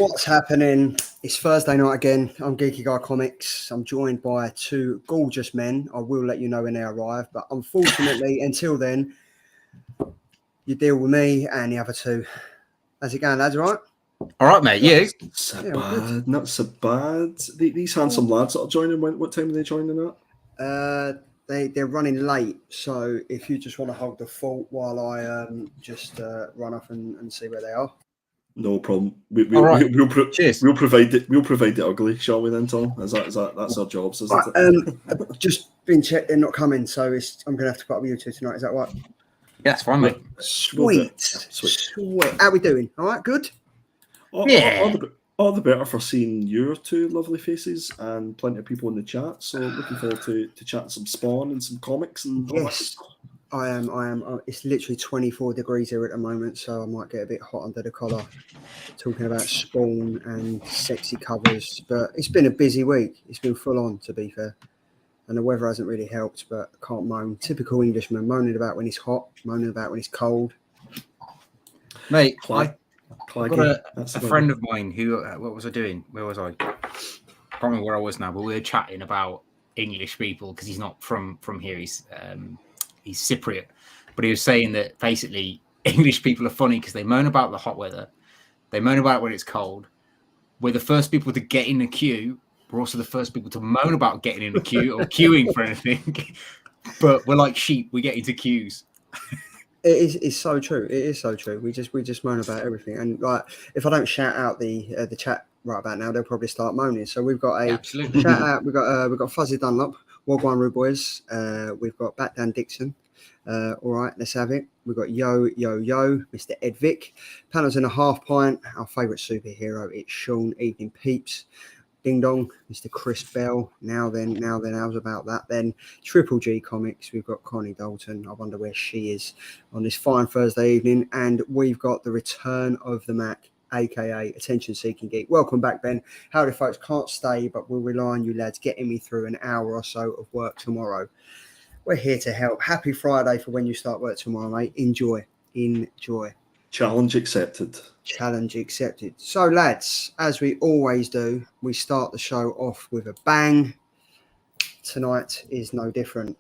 What's happening? It's Thursday night again. I'm Geeky Guy Comics. I'm joined by two gorgeous men. I will let you know when they arrive, but unfortunately, until then, you deal with me and the other two. How's it going, lads? All right? All right, mate. You? Not so bad. These handsome lads that are joining. What time are they joining at? They're running late, so if you just want to hold the fort while I just run off and see where they are. No problem. We'll provide the ugly, shall we then, Tom? That's our jobs, isn't it? Just been checked, they're not coming, so I'm gonna have to put up with you two tonight. Is that right? Yeah, that's fine, mate. Sweet. How we doing? All right, good. All the better for seeing your two lovely faces and plenty of people in the chat. So looking forward to chatting some Spawn and some comics and yes. I am. It's literally 24 degrees here at the moment, so I might get a bit hot under the collar talking about Spawn and sexy covers. But it's been a busy week. It's been full on, to be fair. And the weather hasn't really helped, but I can't moan. Typical Englishman, moaning about when it's hot, moaning about when it's cold. Mate, I got a friend of mine who, what was I doing? Where was I? Can't remember where I was now, but we were chatting about English people because he's not from here. He's Cypriot, but he was saying that basically English people are funny because they moan about the hot weather, they moan about when it's cold. We're the first people to get in the queue. We're also the first people to moan about getting in the queue or queuing for anything. But we're like sheep. We get into queues. It's so true. It is so true. We just moan about everything, and like if I don't shout out the chat right about now, they'll probably start moaning. So we've got a shout out. We've got Fuzzy Dunlop. Wagwan Rude Boys, we've got Bat Dan Dixon. All right, let's have it. We've got Yo, Mr. Ed Vick. Panels in a half pint. Our favourite superhero, it's Sean Evening Peeps. Ding Dong, Mr. Chris Bell. Now then, how's about that then? Triple G Comics, we've got Connie Dalton. I wonder where she is on this fine Thursday evening. And we've got the return of the Mac, aka Attention Seeking Geek. Welcome back, Ben. Howdy, folks. Can't stay, but we'll rely on you lads getting me through an hour or so of work tomorrow. We're here to help. Happy Friday for when you start work tomorrow, mate. Enjoy. Challenge accepted. So, lads, as we always do, we start the show off with a bang. Tonight is no different.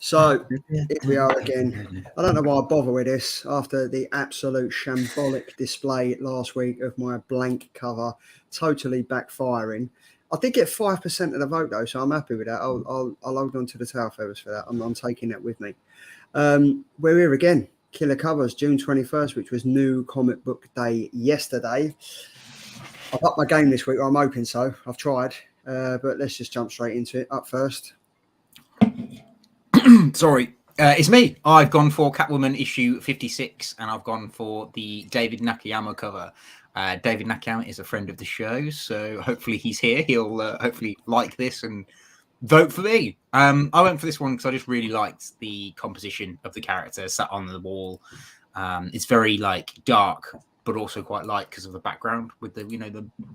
So here we are again. I don't know why I bother with this after the absolute shambolic display last week of my blank cover, totally backfiring. I did get 5% of the vote though, so I'm happy with that. I'll hold on to the tail feathers for that. I'm taking that with me. We're here again. Killer Covers, June 21st, which was New Comic Book Day yesterday. I've upped my game this week, or I'm hoping so. I've tried, but let's just jump straight into it. Up first. Sorry, it's me. I've gone for Catwoman issue 56, and I've gone for the David Nakayama cover. David Nakayama is a friend of the show, so hopefully he's here. He'll hopefully like this and vote for me. I went for this one because I just really liked the composition of the character sat on the wall. It's very like dark, but also quite light because of the background with the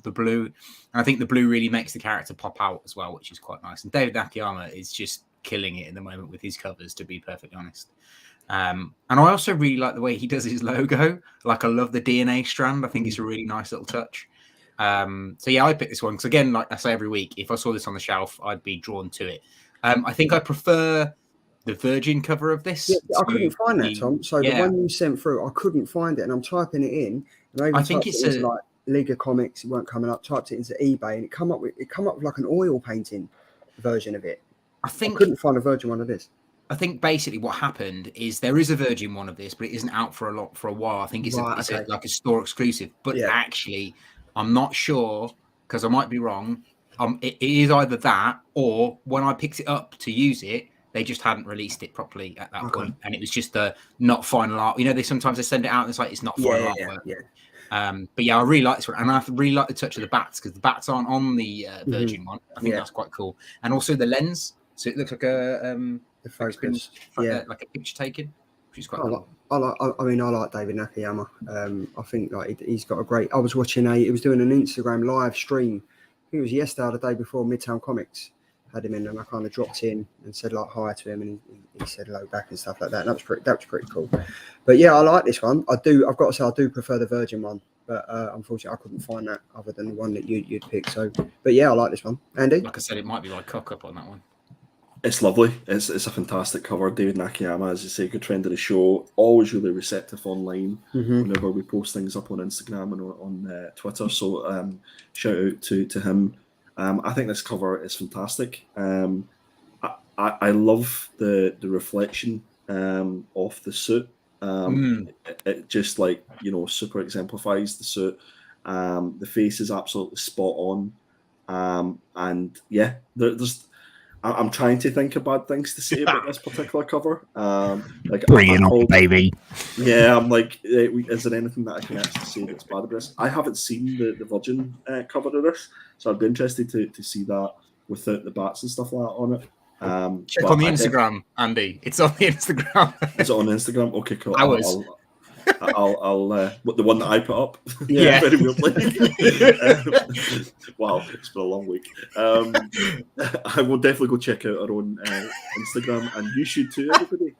the blue. And I think the blue really makes the character pop out as well, which is quite nice. And David Nakayama is just killing it in the moment with his covers, to be perfectly honest. And I also really like the way he does his logo. Like, I love the DNA strand. I think it's a really nice little touch. So yeah, I picked this one because, again, like I say every week, if I saw this on the shelf, I'd be drawn to it. I think I prefer the Virgin cover of this. Yeah, I couldn't find that, Tom. So the one you sent through, I couldn't find it, and I'm typing it in. And I think it's like League of Comics. It weren't coming up. Typed it into eBay, and it come up with like an oil painting version of it. I couldn't find a Virgin one of this. I think basically what happened is there is a Virgin one of this, but it isn't out for a while. I think it's like a store exclusive. But actually, I'm not sure because I might be wrong. It is either that or when I picked it up to use it, they just hadn't released it properly at that point, and it was just not final art. They sometimes they send it out and it's like it's not final artwork. But yeah, I really like this one, and I really like the touch of the bats because the bats aren't on the Virgin one. I think that's quite cool, and also the lens. So it looks like a focus, like a picture taken. which is quite cool. I like David Nakayama. I think like he's got a great. I was watching he was doing an Instagram live stream. I think it was yesterday or the day before Midtown Comics had him in, and I kind of dropped in and said like hi to him, and he said hello back and stuff like that. And that was pretty cool. But yeah, I like this one. I've got to say I do prefer the Virgin one, but unfortunately I couldn't find that other than the one that you'd picked. So, but yeah, I like this one. Andy, like I said, it might be like cock up on that one. It's lovely. It's a fantastic cover. David Nakayama, as you say, good friend of the show. Always really receptive online whenever we post things up on Instagram and on Twitter. So shout out to him. I think this cover is fantastic. I love the reflection of the suit. It just like, super exemplifies the suit. The face is absolutely spot on. And yeah, I'm trying to think of bad things to say about this particular cover. Bring it on, baby. Yeah, I'm like, is there anything that I can actually say that's bad about this? I haven't seen the Virgin cover of this, so I'd be interested to see that without the bats and stuff like that on it. Check on the Instagram, Andy. It's on the Instagram. Is it on Instagram? Okay, cool. I'll the one that I put up. Yeah. Very weirdly. Wow, it's been a long week. I will definitely go check out our own Instagram, and you should too, everybody.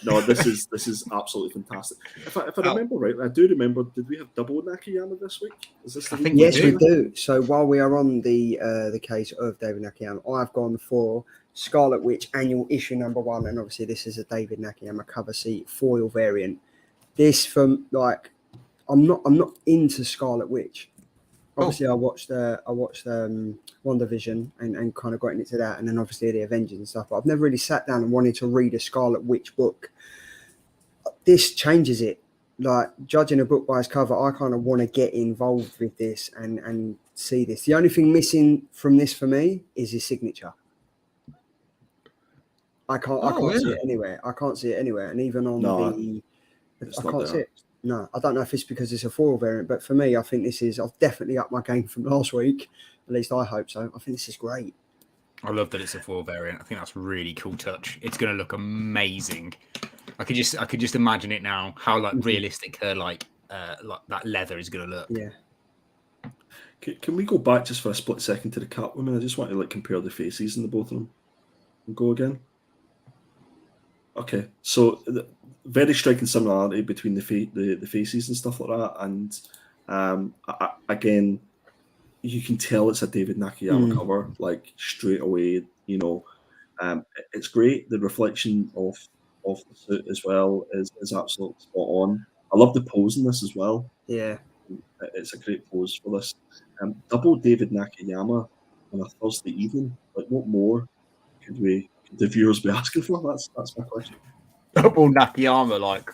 No, this is absolutely fantastic. If I remember right, I do remember. Did we have double Nakayama this week? Is this? Yes, we do. So while we are on the case of David Nakayama, I've gone for Scarlet Witch annual issue #1, and obviously this is a David Nakayama cover seat foil variant. This from like, I'm not into Scarlet Witch. Obviously, I watched WandaVision and kind of got into that, and then obviously the Avengers and stuff. But I've never really sat down and wanted to read a Scarlet Witch book. This changes it. Like, judging a book by its cover, I kind of want to get involved with this and see this. The only thing missing from this for me is his signature. I can't see it anywhere. I can't see it anywhere. And even on I can't see it. No, I don't know if it's because it's a foil variant, but for me, I think I've definitely upped my game from last week. At least I hope so. I think this is great. I love that it's a foil variant. I think that's a really cool touch. It's going to look amazing. I could just imagine it now. How like realistic her like that leather is going to look. Yeah. Can we go back just for a split second to the Catwoman? I just want to like compare the faces in the both of them. We'll go again. Okay, so very striking similarity between the faces and stuff like that, and again, you can tell it's a David Nakayama cover like straight away. It's great. The reflection of the suit as well is absolutely spot on. I love the pose in this as well. Yeah, it's a great pose for this. Double David Nakayama on a Thursday evening. Like, what more could the viewers be asking for? That's my question. Double Nakayama, like.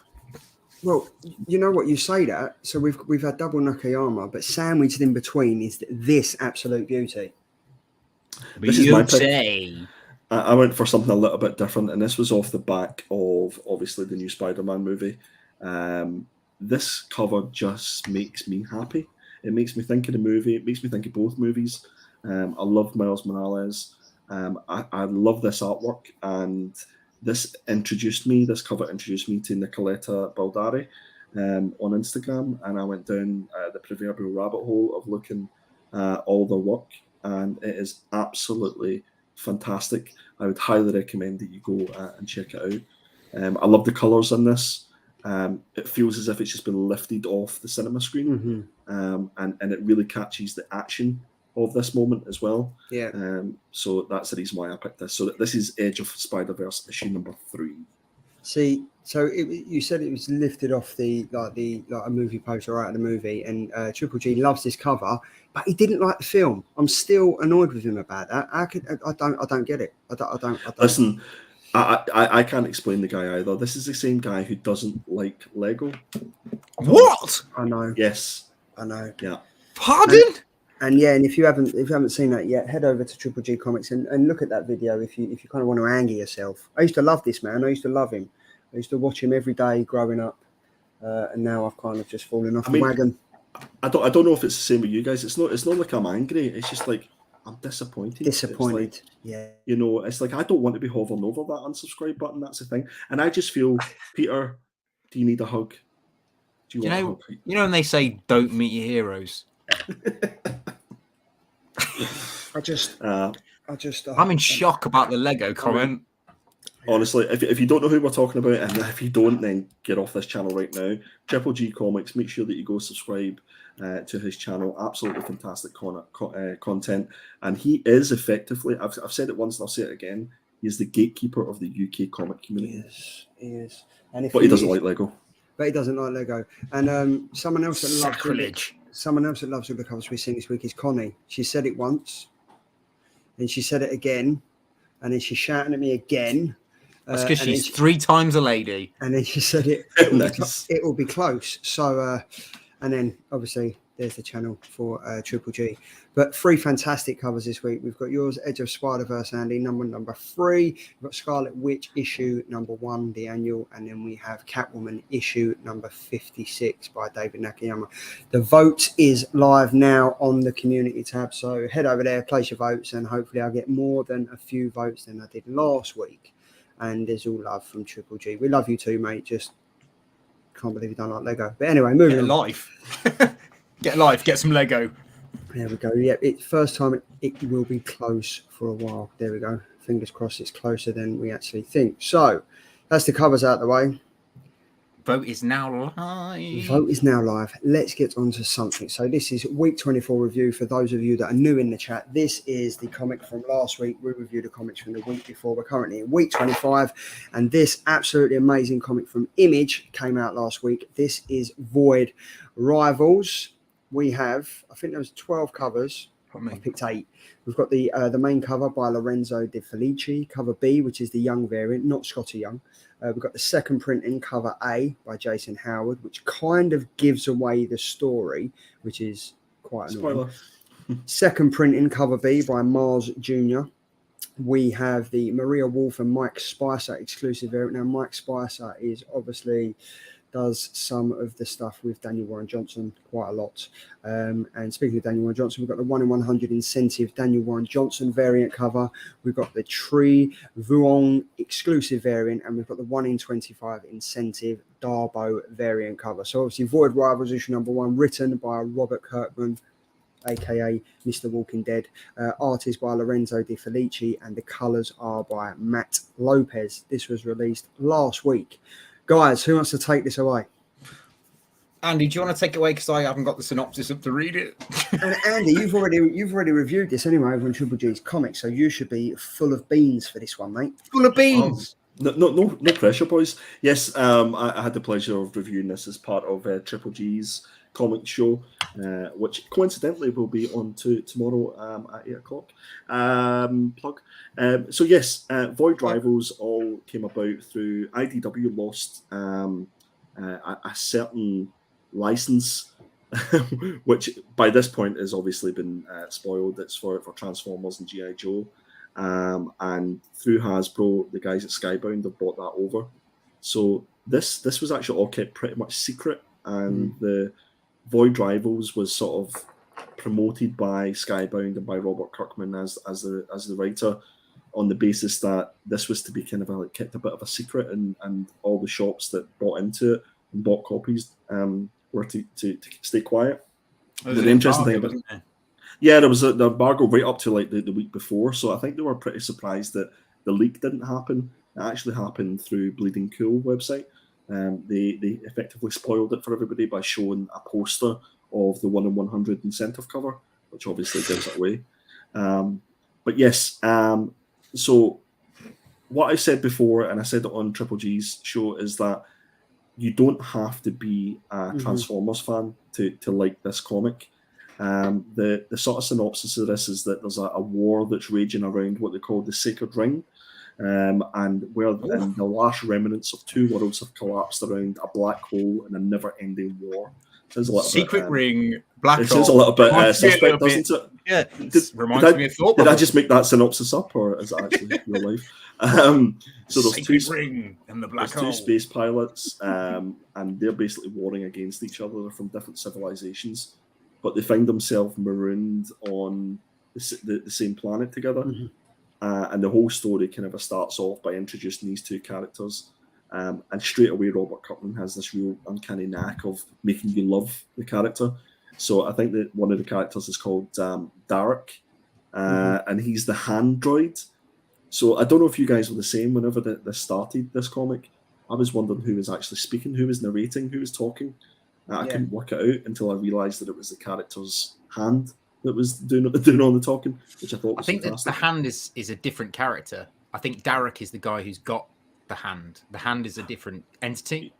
Well, you know what, you say that. So we've had double Nakayama, but sandwiched in between is this absolute beauty. This is my pick. I went for something a little bit different, and this was off the back of obviously the new Spider-Man movie. This cover just makes me happy. It makes me think of the movie. It makes me think of both movies. I love Miles Morales. I love this artwork, and this cover introduced me to Nicoletta Baldari on Instagram, and I went down the proverbial rabbit hole of looking at all the work, and it is absolutely fantastic. I would highly recommend that you go and check it out. I love the colours in this. It feels as if it's just been lifted off the cinema screen, and it really catches the action of this moment as well. Yeah. So that's the reason why I picked this. So this is Edge of Spider-Verse issue #3. See, so you said it was lifted off the a movie poster out of the movie, and Triple G loves this cover, but he didn't like the film. I'm still annoyed with him about that. I don't get it. I don't. Listen, I can't explain the guy either. This is the same guy who doesn't like Lego. What? I know. Yes. I know. Yeah. Pardon? And if you haven't seen that yet, head over to Triple G Comics and look at that video if you kind of want to anger yourself. I used to love this man. I used to love him. I used to watch him every day growing up, and now I've kind of just fallen off the wagon. I don't know if it's the same with you guys. It's not like I'm angry. It's just like I'm disappointed. Disappointed. It's like, yeah. You know, it's like I don't want to be hovering over that unsubscribe button. That's the thing. And I just feel, Peter, do you need a hug? Do you want a hug? You know when they say don't meet your heroes? I'm in shock about the Lego comment. Honestly, if you don't know who we're talking about, and if you don't, then get off this channel right now. Triple G Comics, make sure that you go subscribe to his channel. Absolutely fantastic content. And he is effectively, I've said it once and I'll say it again, he is the gatekeeper of the UK comic community. He is. And but he doesn't like Lego. But he doesn't like Lego. And someone else that loves all the covers we've seen this week is Connie. She said it once, and she said it again, and then she's shouting at me again. That's because she's 3 times a lady. And then she said it will be close. So, and then obviously there's the channel for Triple G. But 3 fantastic covers this week. We've got yours, Edge of Spider-Verse, Andy, number 3. We've got Scarlet Witch issue number 1, the annual, and then we have Catwoman issue number 56 by David Nakayama. The vote is live now on the community tab, so head over there, place your votes, and hopefully I'll get more than a few votes than I did last week. And there's all love from Triple G. We love you too, mate. Just can't believe you don't like Lego. But anyway, moving on. Get live. Get some Lego. There we go. Yeah, first time it will be close for a while. There we go. Fingers crossed it's closer than we actually think. So that's the covers out of the way. Vote is now live. Vote is now live. Let's get on to something. So this is week 24 review. For those of you that are new in the chat, this is the comic from last week. We reviewed the comics from the week before. We're currently in week 25, and this absolutely amazing comic from Image came out last week. This is Void Rivals. We have, I think there was 12 covers. I picked 8. We've got the main cover by Lorenzo De Felici, cover B, which is the young variant, not Scotty Young. We've got the second print in cover A by Jason Howard, which kind of gives away the story, which is quite annoying. Second print in cover B by Mars Jr. We have the Maria Wolf and Mike Spicer exclusive variant. Now, Mike Spicer is obviously does some of the stuff with Daniel Warren Johnson quite a lot. And speaking of Daniel Warren Johnson, we've got the 1 in 100 incentive Daniel Warren Johnson variant cover. We've got the Tree Vuong exclusive variant, and we've got the 1 in 25 incentive Darbo variant cover. So obviously Void Rivals issue number 1, written by Robert Kirkman, aka Mr. Walking Dead, artist by Lorenzo De Felici, and the colours are by Matt Lopez. This was released last week. Guys, who wants to take this away? Andy, do you want to take it away? Because I haven't got the synopsis up to read it. And Andy, you've already reviewed this anyway over on Triple G's Comics, so you should be full of beans for this one, mate. Full of beans. No pressure, boys. Yes, I had the pleasure of reviewing this as part of Triple G's comic show, which coincidentally will be on tomorrow at 8 o'clock. Plug. So yes, Void Rivals all came about through IDW lost a certain license, which by this point has obviously been spoiled. It's for Transformers and G.I. Joe. And through Hasbro, the guys at Skybound have bought that over. So this was actually all kept pretty much secret, and the Void Rivals was sort of promoted by Skybound and by Robert Kirkman as the writer, on the basis that this was to be kind of kept a bit of a secret, and all the shops that bought into it and bought copies were to stay quiet. The interesting thing about it, yeah, there was the embargo right up to like the week before, so I think they were pretty surprised that the leak didn't happen. It actually happened through Bleeding Cool website. They effectively spoiled it for everybody by showing a poster of the 1 in 100 incentive cover, which obviously gives it away. But yes, so what I said before, and I said it on Triple G's show, is that you don't have to be a Transformers fan to like this comic. The sort of synopsis of this is that there's a war that's raging around what they call the Sacred Ring, and and the last remnants of 2 worlds have collapsed around a black hole in a never-ending war. Secret Ring, black hole. It sounds a little bit suspect, doesn't it? Yeah, reminds me of Thought. Did I just make that synopsis up, or is it actually real life? So there's Secret Ring and the black hole. 2 space pilots, and they're basically warring against each other. They're from different civilizations, but they find themselves marooned on the same planet together. And the whole story kind of starts off by introducing these two characters. And straight away, Robert Kirkman has this real uncanny knack of making you love the character. So I think that one of the characters is called Derek, and he's the hand droid. So I don't know if you guys were the same whenever this started, this comic. I was wondering who was actually speaking, who was narrating, who was talking. I couldn't work it out until I realised that it was the character's hand that was doing all the talking, which I thought was fantastic. That the hand is a different character. I think Derek is the guy who's got the hand. The hand is a different entity.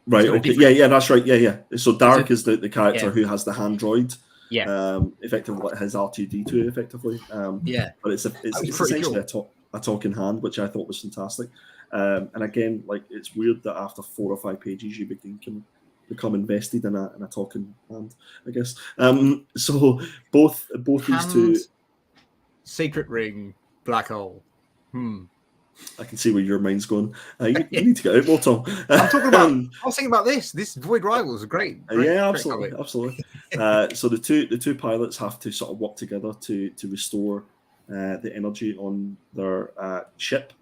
Right, okay. Yeah, that's right. Yeah. So Derek is the character who has the hand droid. Yeah. Effectively like his R2-D2, effectively. But it's essentially a talking hand, which I thought was fantastic. And again, like, it's weird that after 4 or 5 pages you become invested in a talking hand, I guess. So both these two. Secret ring, black hole. I can see where your mind's going. You need to get out more, Tom. I'm talking about. I was thinking about this. This Void Rivals are great. Absolutely. So the two pilots have to sort of work together to restore the energy on their ship,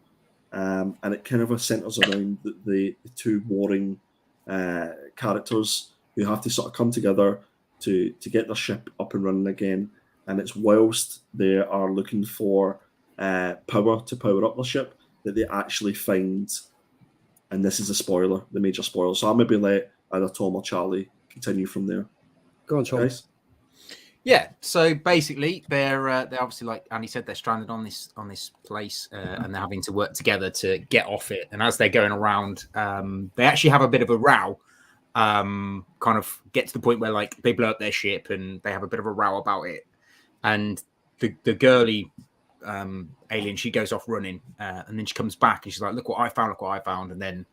and it kind of centers around the two warring characters who have to sort of come together to get their ship up and running again. And it's whilst they are looking for power to power up their ship that they actually find, and this is a spoiler, the major spoiler. So I'll maybe let either Tom or Charlie continue from there. Go on, Charlie. Guys? Yeah. So basically, they're obviously, like Andy said, they're stranded on this place, and they're having to work together to get off it. And as they're going around, they actually have a bit of a row. Kind of get to the point where, like, they blow up their ship and they have a bit of a row about it. And the girly alien, she goes off running, and then she comes back and she's like, look what I found. And then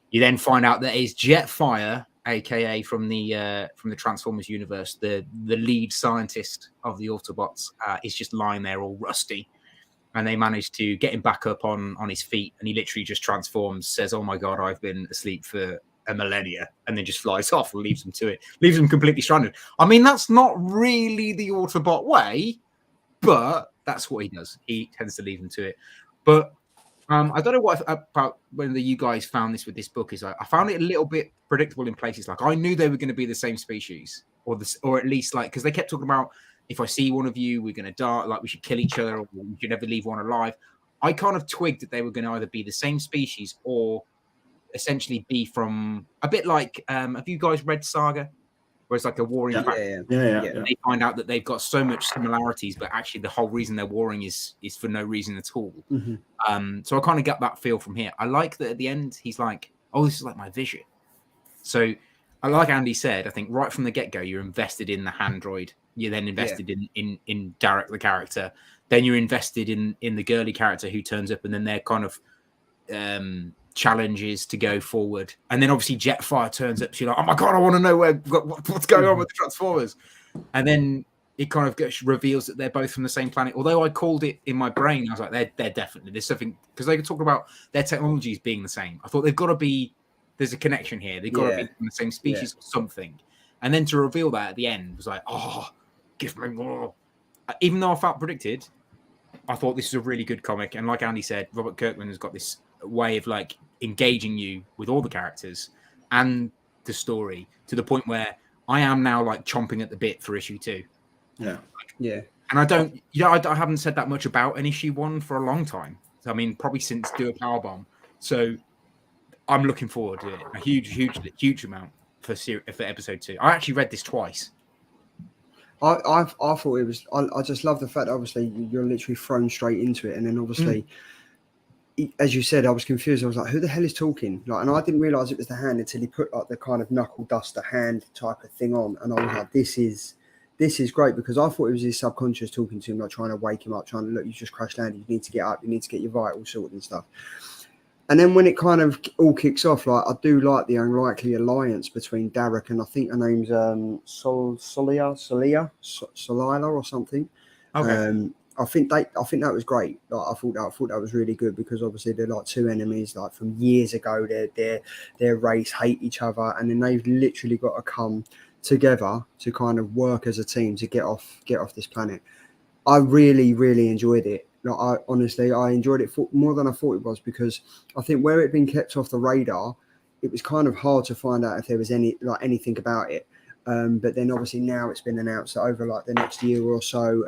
you then find out that it's Jetfire, aka from the Transformers universe, the lead scientist of the Autobots, is just lying there all rusty, and they manage to get him back up on his feet, and he literally just transforms, says, oh my god, I've been asleep for a millennia, and then just flies off and leaves them completely stranded. I mean, that's not really the Autobot way, but that's what he does. He tends to leave them to it. But I don't know what about whether you guys found this with this book. Is I found it a little bit predictable in places. Like, I knew they were going to be the same species, or at least, like, because they kept talking about, if I see one of you, we're going to die. Like, we should kill each other, or we should never leave one alive. I kind of twigged that they were going to either be the same species or essentially be from a bit like. Have you guys read Saga? Where it's like a warring Yeah. They find out that they've got so much similarities, but actually the whole reason they're warring is for no reason at all. So I kind of got that feel from here. I like that at the end he's like, oh, this is like my vision. So like Andy said, I think right from the get-go you're invested in the hand droid. You're then invested in Derek the character. Then you're invested in the girly character who turns up, and then they're kind of challenges to go forward. And then obviously Jetfire turns up. She's like, oh my god, I want to know what's going on with the Transformers. And then it kind of reveals that they're both from the same planet. Although I called it in my brain, I was like, they're definitely, there's something, because they could talk about their technologies being the same. I thought there's a connection here. They've got to be from the same species or something. And then to reveal that at the end was like, oh, give me more. Even though I felt predicted, I thought this is a really good comic. And like Andy said, Robert Kirkman has got this way of like engaging you with all the characters and the story to the point where I am now like chomping at the bit for issue 2. Yeah. And I haven't said that much about an issue 1 for a long time. I mean, probably since Do a Powerbomb. So I'm looking forward to it. A huge amount for episode 2. I actually read this twice. I thought it was. I just love the fact that obviously you're literally thrown straight into it, and then obviously, as you said, I was confused. I was like, "Who the hell is talking?" Like, and I didn't realize it was the hand until he put like the kind of knuckle duster hand type of thing on, and I was like, "This is great," because I thought it was his subconscious talking to him, like trying to wake him up, trying to look. You just crash landed. You need to get up. You need to get your vitals sorted and stuff. And then when it kind of all kicks off, like I do like the unlikely alliance between Derek and I think her name's Solila or something. Okay. I think that was great. Like I thought that was really good because obviously they're like two enemies like from years ago. Their race hate each other, and then they've literally got to come together to kind of work as a team to get off this planet. I really, really enjoyed it. Like, I honestly, I enjoyed it more than I thought it was, because I think where it had been kept off the radar, it was kind of hard to find out if there was anything about it. But then obviously now it's been announced that over like the next year or so,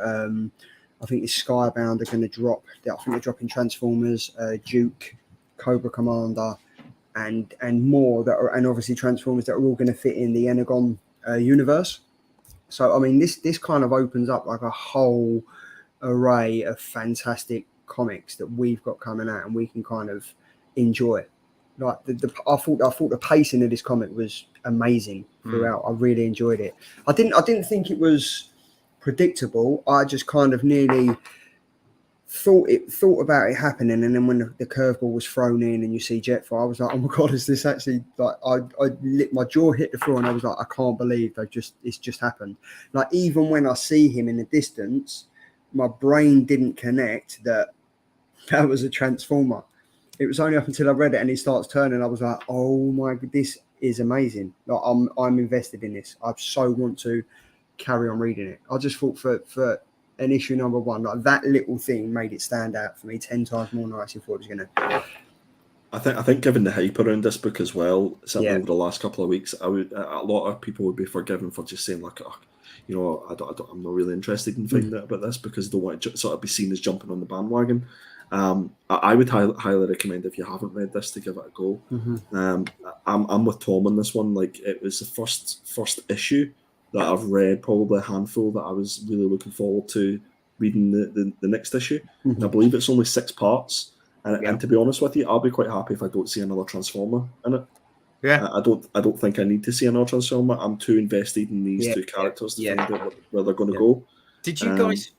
I think the Skybound are going to drop. I think they're dropping Transformers, Duke, Cobra Commander, and more that are, and obviously Transformers that are all going to fit in the Energon universe. So I mean, this kind of opens up like a whole array of fantastic comics that we've got coming out, and we can kind of enjoy. Like I thought the pacing of this comic was amazing throughout. I really enjoyed it. I didn't think it was predictable. I just kind of nearly thought about it happening, and then when the curveball was thrown in and you see Jetfire, I was like, oh my god, is this actually like my jaw hit the floor, and I was like, I can't believe it's just happened. Like, even when I see him in the distance, my brain didn't connect that was a Transformer. It was only up until I read it and he starts turning, I was like, oh my god, this is amazing. Like, I'm invested in this. I so want to carry on reading it. I just thought for an issue number 1, like that little thing made it stand out for me 10 times more than I actually thought it was going to. I think given the hype around this book as well, certainly over the last couple of weeks, a lot of people would be forgiven for just saying like, oh, you know, I'm not really interested in finding out about this because I don't want to sort of be seen as jumping on the bandwagon. I would highly recommend, if you haven't read this, to give it a go. I'm with Tom on this one. Like, it was the first issue that I've read, probably a handful, that I was really looking forward to reading the next issue. And I believe it's only 6 parts. And to be honest with you, I'll be quite happy if I don't see another Transformer in it. Yeah, I don't think I need to see another Transformer. I'm too invested in these 2 characters to find out where they're going to go. Did you guys?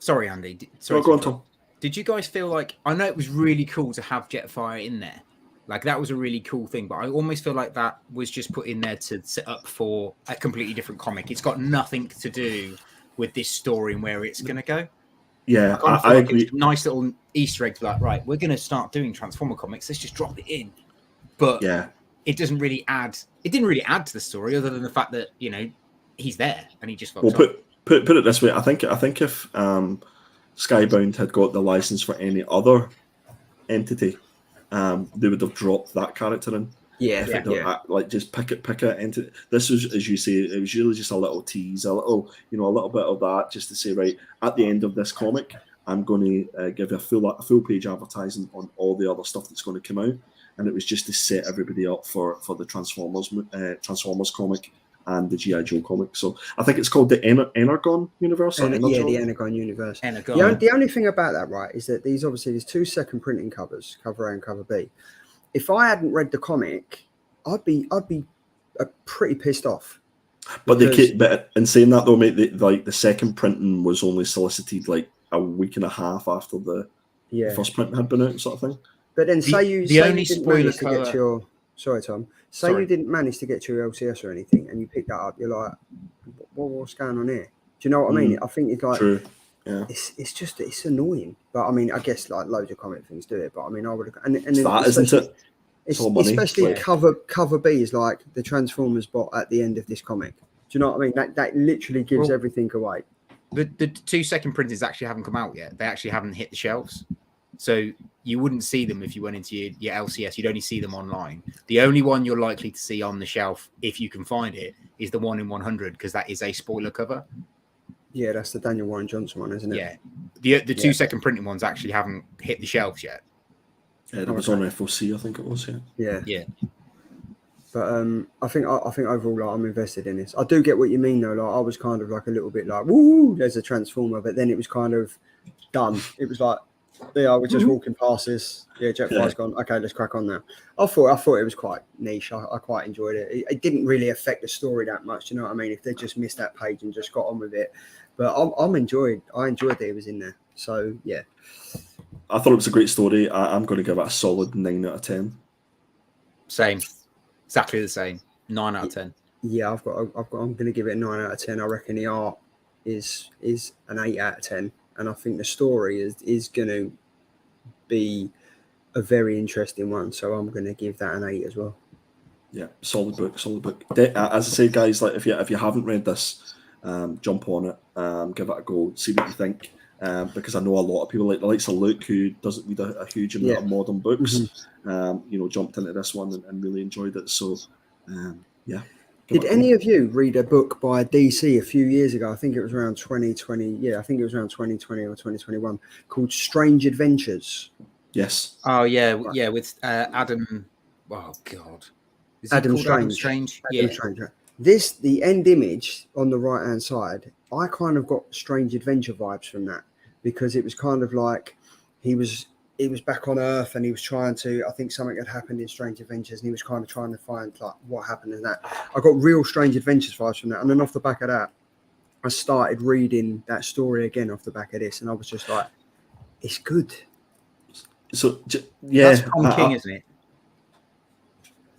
Sorry, Andy. Sorry, go on, Tom. Did you guys feel like, I know it was really cool to have Jetfire in there, like that was a really cool thing, but I almost feel like that was just put in there to set up for a completely different comic. It's got nothing to do with this story and where it's going to go. Yeah, I agree. It's a nice little Easter egg, like, right, we're going to start doing Transformer comics. Let's just drop it in. But it doesn't really add. It didn't really add to the story, other than the fact that, you know, he's there and he just. Well, put it this way. I think if Skybound had got the license for any other entity, they would have dropped that character in. Like, just pick it into this. Was, as you say, it was really just a little tease, a little bit of that, just to say, right, at the end of this comic, I'm going to give you a full page advertising on all the other stuff that's going to come out, and it was just to set everybody up for the Transformers comic and the G.I. Joe comic. So I think it's called the Energon universe. The Energon universe. The only thing about that, right, is that there's 2 second printing covers, cover A and cover B. If I hadn't read the comic, I'd be pretty pissed off. But in saying that though, mate, the second printing was only solicited like a week and a half after the first printing had been out, sort of thing. But then say you didn't manage to get your. Sorry, Tom. You didn't manage to get your LCS or anything, and you pick that up. You're like, what's going on here? Do you know what I mean? I think it's like. True. Yeah. It's annoying, but I mean, I guess like loads of comic things do it, but I mean, I would have, and that, isn't it? It's especially cover B is like the Transformers bot at the end of this comic. Do you know what I mean? That literally gives everything away. The 2 second printers actually haven't come out yet. They actually haven't hit the shelves, so you wouldn't see them if you went into your LCS. You'd only see them online. The only one you're likely to see on the shelf, if you can find it, is the 1 in 100, because that is a spoiler cover. Yeah, that's the Daniel Warren Johnson one, isn't it? Yeah. The 2 second printing ones actually haven't hit the shelves yet. Yeah, it was on FOC, I think it was. Yeah. But I think overall, like, I'm invested in this. I do get what you mean, though. Like, I was kind of like a little bit like, "Woo, there's a Transformer," but then it was kind of done. It was like, we're just walking past this. Yeah, Jetfire's gone. Okay, let's crack on now. I thought it was quite niche. I quite enjoyed it. It didn't really affect the story that much. You know what I mean? If they just missed that page and just got on with it, but I enjoyed that it was in there. So yeah. I thought it was a great story. I'm going to give it a solid 9 out of 10. Same, exactly the same. 9 out of 10. Yeah, I'm going to give it a 9 out of 10. I reckon the art is an 8 out of 10, and I think the story is going to be a very interesting one. So I'm going to give that an 8 as well. Yeah, solid book. As I say, guys, like if you haven't read this, jump on it, give it a go, see what you think. Because I know a lot of people like the likes of Luke, who doesn't read a huge amount of modern books, jumped into this one and really enjoyed it. So, yeah. Did any of you read a book by DC a few years ago? I think it was around 2020. Yeah, I think it was around 2020 or 2021, called Strange Adventures. Yes. Oh yeah, yeah, with Adam. Oh God, is he Adam called Strange. Adam Strange? Adam Strange. The end image on the right hand side, I kind of got Strange Adventure vibes from that, because it was kind of like he was back on Earth and he was trying to, I think something had happened in Strange Adventures and he was kind of trying to find like what happened in that. I got real Strange Adventures vibes from that. And then off the back of that, I started reading that story again off the back of this, and I was just like, it's good. So yeah, that's Tom King, isn't it?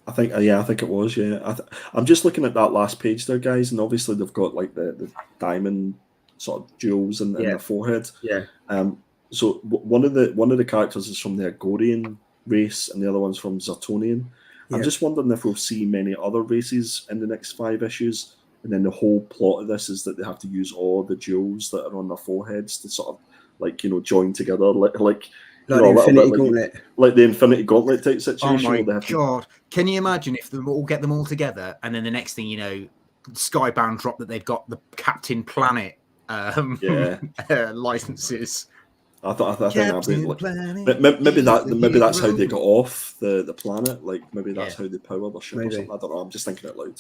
I think it was. Yeah, I'm just looking at that last page there, guys, and obviously they've got like the diamond sort of jewels in their forehead. Yeah. So one of the characters is from the Agorian race, and the other one's from Zertonian. Yeah. I'm just wondering if we'll see many other races in the next 5 issues, and then the whole plot of this is that they have to use all the jewels that are on their foreheads to sort of like join together, like the Infinity Gauntlet, like the Infinity Gauntlet type situation. Oh my God! Can you imagine if they all get them all together, and then the next thing you know, Skybound drop that they've got the Captain Planet licenses. I think that'd be like, maybe that's how they got off the planet. Like maybe that's how they power their ship or something. I don't know. I'm just thinking it loud.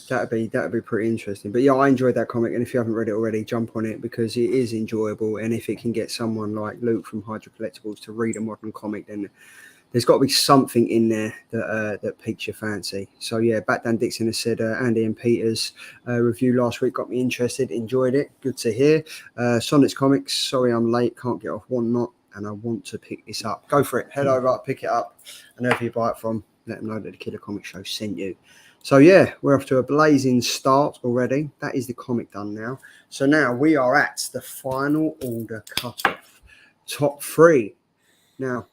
That'd be pretty interesting. But yeah, I enjoyed that comic, and if you haven't read it already, jump on it because it is enjoyable. And if it can get someone like Luke from Hydra Collectibles to read a modern comic, then there's got to be something in there that piques your fancy. So yeah, Bat Dan Dixon has said Andy and Peter's review last week got me interested, enjoyed it. Good to hear. Sonnet's Comics, sorry I'm late, can't get off one knot, and I want to pick this up. Go for it, head over, pick it up, and whoever you buy it from, let them know that the Killer Comic Show sent you. So yeah, we're off to a blazing start already. That is the comic done now. So now we are at the final order cutoff, top 3. Now,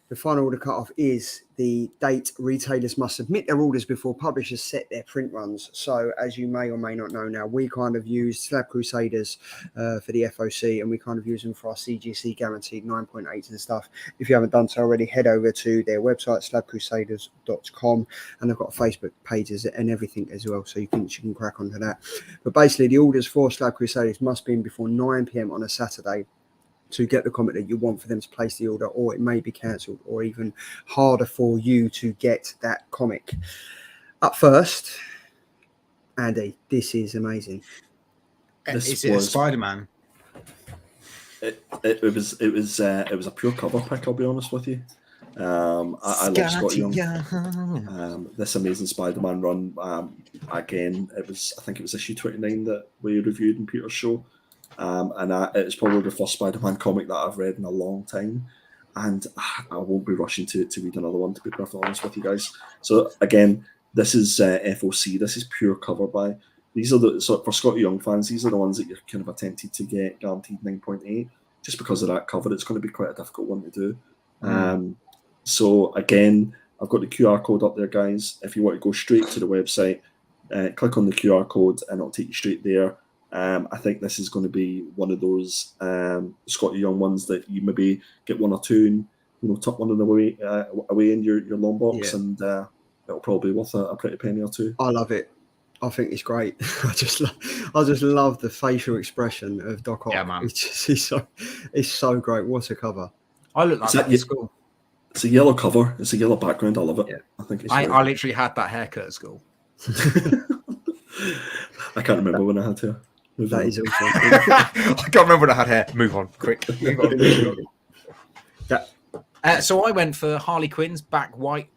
the final order cutoff is the date retailers must submit their orders before publishers set their print runs. So as you may or may not know now, we kind of use Slab Crusaders for the FOC, and we kind of use them for our CGC guaranteed 9.8 and stuff. If you haven't done so already, head over to their website, slabcrusaders.com, and they've got Facebook pages and everything as well, so you can crack onto that. But basically, the orders for Slab Crusaders must be in before 9 p.m. on a Saturday to get the comic that you want for them to place the order, or it may be cancelled, or even harder for you to get that comic. Up first, Andy, this is amazing. Is it a Spider-Man? It was a pure cover pick, I'll be honest with you. I love Scott Young. This Amazing Spider-Man run, again, I think it was issue 29 that we reviewed in Peter's show. And it's probably the first Spider-Man comic that I've read in a long time, and I won't be rushing to read another one, to be perfectly honest with you guys. So again, this is FOC. This is pure cover buy. These are for Scotty Young fans. These are the ones that you're kind of attempted to get guaranteed 9.8, just because of that cover. It's going to be quite a difficult one to do. So again, I've got the QR code up there, guys. If you want to go straight to the website, click on the QR code, and it'll take you straight there. I think this is going to be one of those Scotty Young ones that you maybe get 1 or 2 and tuck one of them away in your long box, and it'll probably be worth a pretty penny or 2. I love it. I think it's great. I just love the facial expression of Doc Ock. Yeah, man. It's so great. What a cover! I look like that at school. It's a yellow cover. It's a yellow background. I love it. Yeah. I think it's. I literally had that haircut at school. I can't remember when I had hair. That is also. I can't remember when I had hair. Move on, quick. Move on. So I went for Harley Quinn's Harley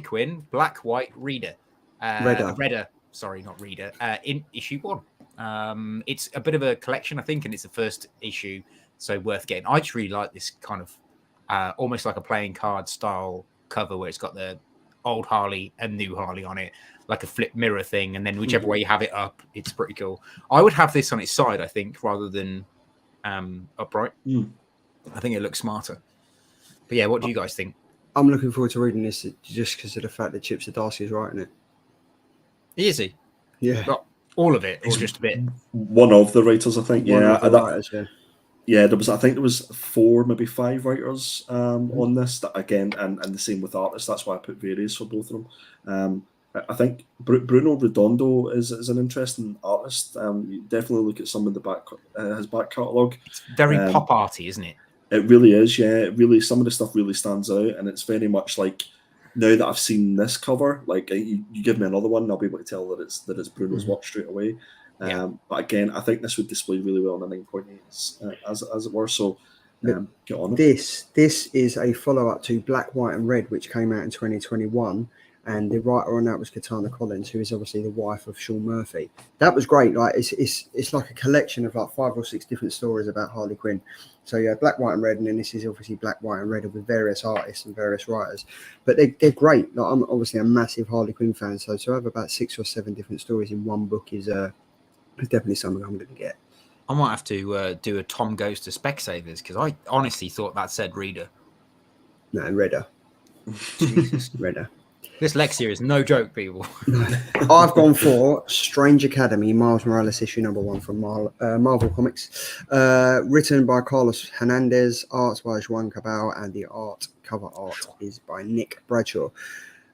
Quinn Black White Reader. Redder. Sorry, not Reader. In issue 1. It's a bit of a collection, I think, and it's the first issue, so worth getting. I just really like this kind of almost like a playing card style cover where it's got the old Harley and new Harley on it, like a flip mirror thing, and then whichever way you have it up, it's pretty cool. I would have this on its side, I think, rather than upright. I think it looks smarter. But yeah, what do you guys think? I'm looking forward to reading this just because of the fact that Chip Zdarsky is writing it. Is he? Yeah. Not all of it, or just a bit. One of the writers, I think. Yeah, there was. I think there was 4, maybe 5 writers on this. That again, and the same with artists. That's why I put various for both of them. I think Bruno Redondo is an interesting artist. You definitely look at some of the his back catalogue. It's very pop arty, isn't it? It really is. Yeah, it really. Some of the stuff really stands out, and it's very much like, now that I've seen this cover, like you give me another one, I'll be able to tell that it's Bruno's work straight away. But again, I think this would display really well on a 9.8 as it were. So get on it. This is a follow-up to Black, White and Red, which came out in 2021. And the writer on that was Katana Collins, who is obviously the wife of Sean Murphy. That was great. Like it's like a collection of like 5 or 6 different stories about Harley Quinn. So yeah, Black, White and Red, and then this is obviously Black, White and Red with various artists and various writers. But they're great. Like I'm obviously a massive Harley Quinn fan, so to have about 6 or 7 different stories in one book is definitely something I'm going to get. I might have to do a Tom Goes to Specsavers, because I honestly thought that said reader. No, Redder. Jesus. Redder. This Lexia is no joke, people. I've gone for Strange Academy, Miles Morales issue #1 from Marvel Comics. Written by Carlos Hernandez, arts by Juan Cabal, and the cover art is by Nick Bradshaw.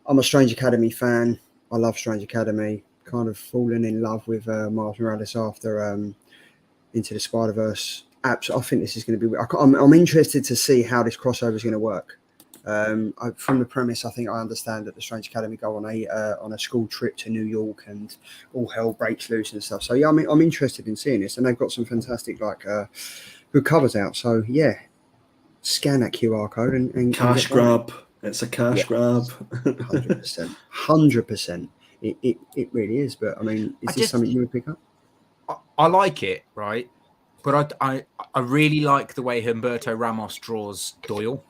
I'm a Strange Academy fan. I love Strange Academy. Kind of fallen in love with Miles Morales after Into the Spider-Verse. I think this is going to be... I'm interested to see how this crossover is going to work. From the premise, I think I understand that the Strange Academy go on a school trip to New York and all hell breaks loose and stuff. So yeah, I'm interested in seeing this, and they've got some fantastic good covers out. So yeah, scan that QR code and cash grab. It's a cash grab. 100%. It really is. But I mean, is this something you would pick up? I like it, right? But I really like the way Humberto Ramos draws Doyle.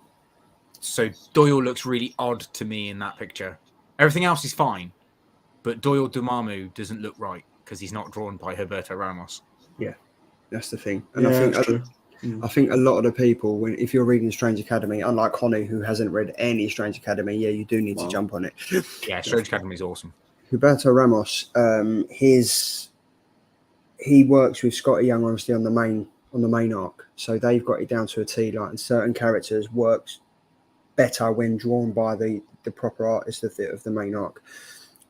So Doyle looks really odd to me in that picture. Everything else is fine, but Doyle Dormammu doesn't look right because he's not drawn by Humberto Ramos. Yeah, that's the thing. And I think a lot of the people, if you're reading Strange Academy, unlike Connie, who hasn't read any Strange Academy, yeah, you do need to jump on it. Yeah, Strange Academy is awesome. Humberto Ramos, he works with Scotty Young obviously on the main arc, so they've got it down to a T. Like, and certain characters works better when drawn by the proper artist of the main arc.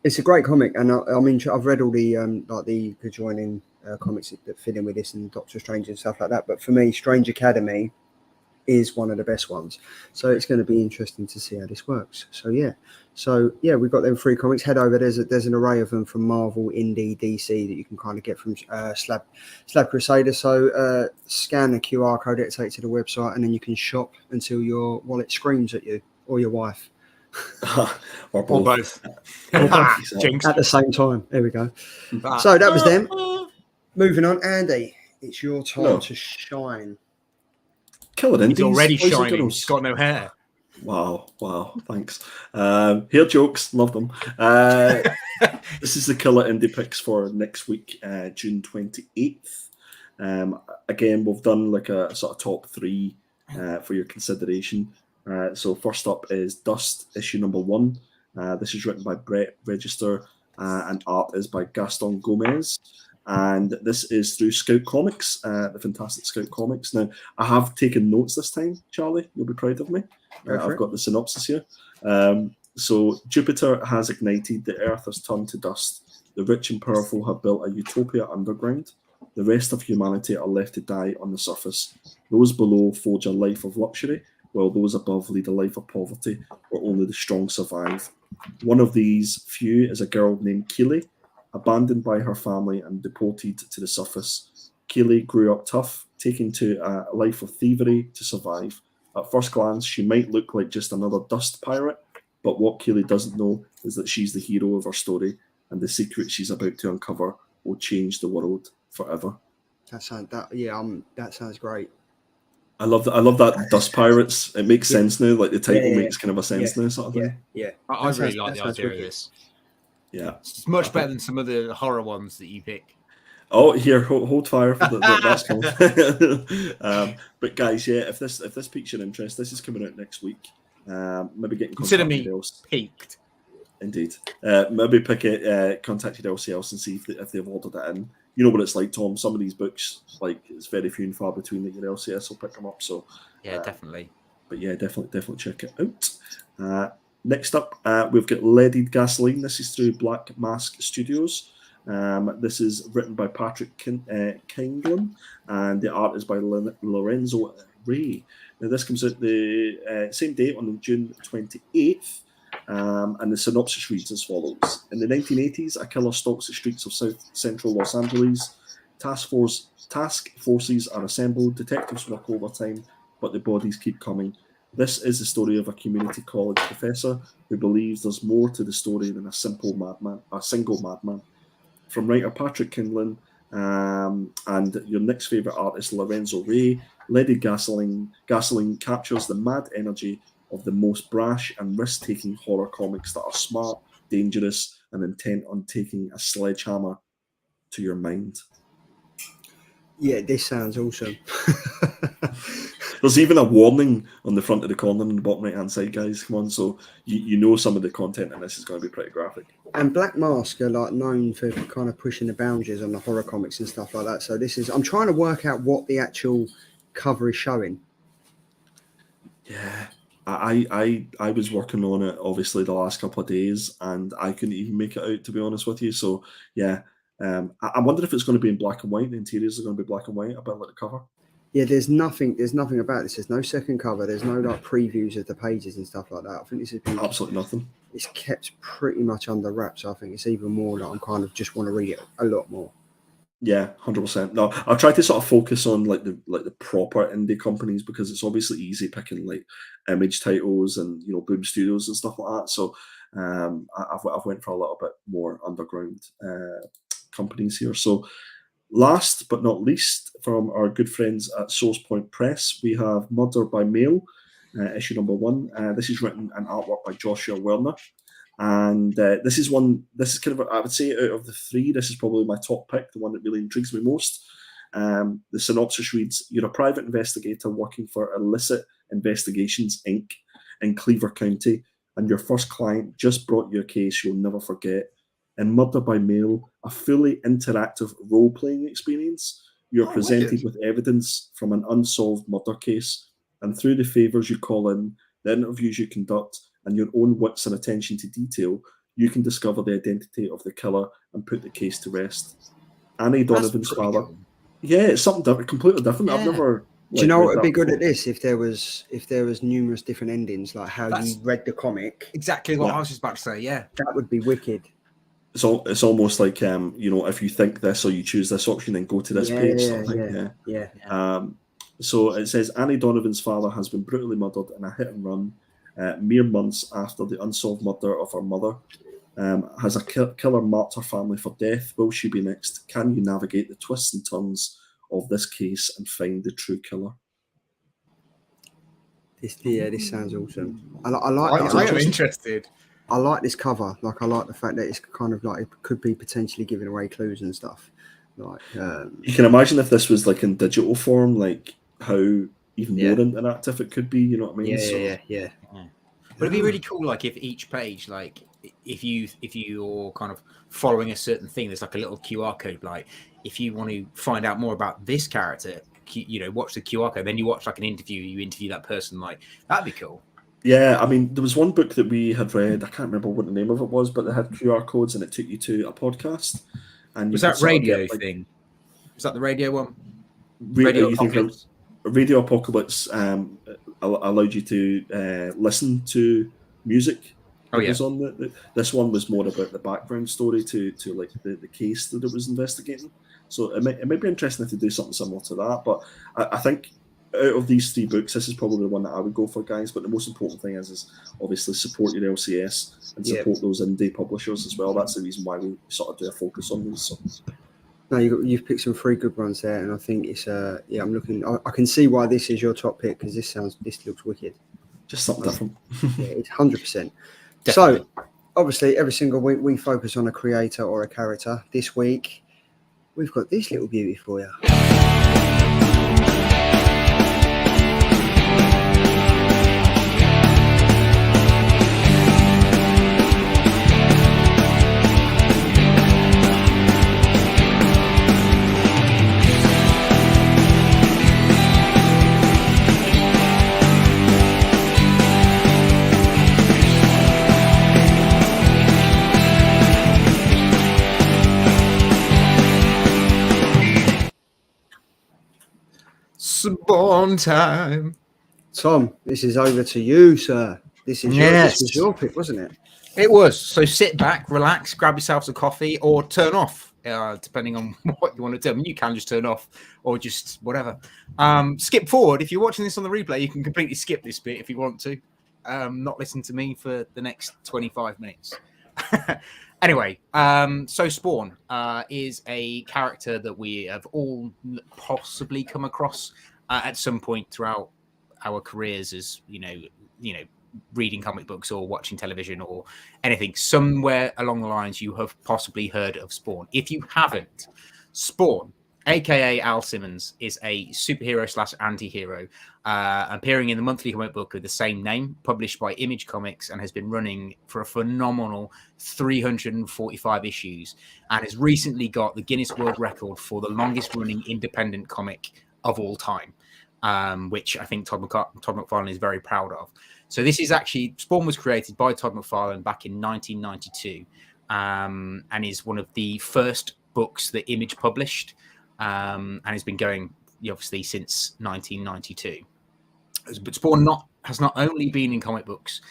It's a great comic, and I've read all the joining comics that fit in with this and Doctor Strange and stuff like that. But for me, Strange Academy is one of the best ones. So it's going to be interesting to see how this works. So yeah, we've got them 3 comics. Head over. There's an array of them from Marvel, Indie, DC that you can kind of get from Slab Crusader. So scan the QR code, it'll take you to the website, and then you can shop until your wallet screams at you or your wife. or both. At the same time. There we go. So that was them. Moving on, Andy, it's your time to shine. Killer Indies. He's already shining. He's got no hair. Wow, thanks. Hair jokes, love them. This is the Killer Indie picks for next week, June 28th. Again, we've done like a sort of top 3 for your consideration. So first up is Dust, issue #1. This is written by Brett Register, and art is by Gaston Gomez. And this is through Scout Comics, the fantastic Scout Comics. Now, I have taken notes this time, Charlie. You'll be proud of me. I've got the synopsis here. So, Jupiter has ignited. The Earth has turned to dust. The rich and powerful have built a utopia underground. The rest of humanity are left to die on the surface. Those below forge a life of luxury, while those above lead a life of poverty, where only the strong survive. One of these few is a girl named Keely. Abandoned by her family and deported to the surface, Keely grew up tough, taking to a life of thievery to survive. At first glance, she might look like just another dust pirate, but what Keely doesn't know is that she's the hero of her story, and the secret she's about to uncover will change the world forever. That sounds great. I love that Dust Pirates. It makes sense now. Like the title makes kind of a sense now, sort of thing. Yeah. I really like the idea of this. Yeah, it's much better than some of the horror ones that you pick. Oh, here, hold fire for that's cool. But guys, yeah, if this piques your interest, this is coming out next week. Maybe getting consider me else. Peaked. Indeed. Maybe contact your LCS and see if they've ordered it in. You know what it's like, Tom. Some of these books, like, it's very few and far between that your LCS will pick them up. So yeah, definitely. But yeah, definitely check it out. Next up, we've got Leaded Gasoline. This is through Black Mask Studios. This is written by Patrick Kinglin, and the art is by Lorenzo Ray. Now, this comes out the same date on June 28th. And the synopsis reads as follows. In the 1980s, a killer stalks the streets of South Central Los Angeles. Task forces are assembled, detectives work overtime, but the bodies keep coming. This is the story of a community college professor who believes there's more to the story than a single madman. From writer Patrick Kinlan and your next favourite artist, Lorenzo Ray, Leaded Gasoline captures the mad energy of the most brash and risk-taking horror comics that are smart, dangerous, and intent on taking a sledgehammer to your mind. Yeah, this sounds awesome. There's even a warning on the front of the corner on the bottom right-hand side, guys. Come on, so you know some of the content in this is going to be pretty graphic. And Black Mask are like known for kind of pushing the boundaries on the horror comics and stuff like that. So this is, I'm trying to work out what the actual cover is showing. Yeah. I was working on it obviously the last couple of days, and I couldn't even make it out, to be honest with you. So yeah, I wonder if it's going to be in black and white. The interiors are going to be black and white, a bit like the cover. Yeah, there's nothing about this. There's no second cover. There's no like previews of the pages and stuff like that. I think this is absolutely nothing. It's kept pretty much under wraps. I think it's even more like I'm kind of just want to read it a lot more. Yeah, 100%. No, I'll try to sort of focus on like the proper indie companies, because it's obviously easy picking like Image titles and Boom Studios and stuff like that. So I've went for a little bit more underground companies here. So last but not least, from our good friends at Source Point Press, we have Murder by Mail, issue number 1. This is written and artwork by Joshua Werner. And this is kind of, I would say, out of the 3, this is probably my top pick, the one that really intrigues me most. The synopsis reads, you're a private investigator working for Illicit Investigations, Inc. in Cleaver County, and your first client just brought you a case you'll never forget. In Murder by Mail, a fully interactive role-playing experience, you're presented with evidence from an unsolved murder case, and through the favours you call in, the interviews you conduct, and your own wits and attention to detail, you can discover the identity of the killer and put the case to rest. Annie Donovan's father. Cool. Yeah, it's something different, completely different. Yeah. I've never. Do you know what would be good at this if there was numerous different endings, like how you read the comic? Exactly what I was just about to say. Yeah, that would be wicked. So it's almost like if you think this or you choose this option, then go to this page. So it says Annie Donovan's father has been brutally murdered in a hit and run. Mere months after the unsolved murder of her mother. Has a killer marked her family for death? Will she be next? Can you navigate the twists and turns of this case and find the true killer? This sounds awesome. I am interested. I like this cover. Like, I like the fact that it's kind of like it could be potentially giving away clues and stuff. Like, you can imagine if this was like in digital form, like how even more interactive it could be. You know what I mean? Yeah. But it'd be really cool, like if each page, like if you're kind of following a certain thing, there's like a little QR code. Like if you want to find out more about this character, watch the QR code. Then you watch like an interview. You interview that person. Like that'd be cool. Yeah, I mean, there was one book that we had read. I can't remember what the name of it was, but it had QR codes and it took you to a podcast. And was that radio thing? Was that the radio one? Radio Apocalypse. Radio Apocalypse allowed you to listen to music. Was on this one was more about the background story to like the case that it was investigating. So it might be interesting to do something similar to that. But I think out of these 3 books, this is probably the one that I would go for, guys. But the most important thing is obviously support your LCS and support those indie publishers as well. That's the reason why we sort of do a focus on these. So. No, you've picked some 3 good ones there, and I think it's I'm looking. I can see why this is your top pick, because this looks wicked. Just something different. Yeah, it's 100%. So obviously, every single week we focus on a creator or a character. This week, we've got this little beauty for you. Spawn time. Tom, this is over to you, sir. This was your pick, wasn't it? It was. So sit back, relax, grab yourselves a coffee, or turn off, depending on what you want to do. I mean, you can just turn off or just whatever. Skip forward. If you're watching this on the replay, you can completely skip this bit if you want to. Not listen to me for the next 25 minutes. Anyway, so Spawn is a character that we have all possibly come across at some point throughout our careers, as you know, reading comic books or watching television or anything. Somewhere along the lines, you have possibly heard of Spawn. If you haven't, Spawn, aka Al Simmons, is a superhero / anti-hero appearing in the monthly comic book of the same name, published by Image Comics, and has been running for a phenomenal 345 issues, and has recently got the Guinness World Record for the longest running independent comic of all time, which I think Todd McFarlane is very proud of. So this is actually, Spawn was created by Todd McFarlane back in 1992, and is one of the first books that Image published, and has been going obviously since 1992. But Spawn has not only been in comic books,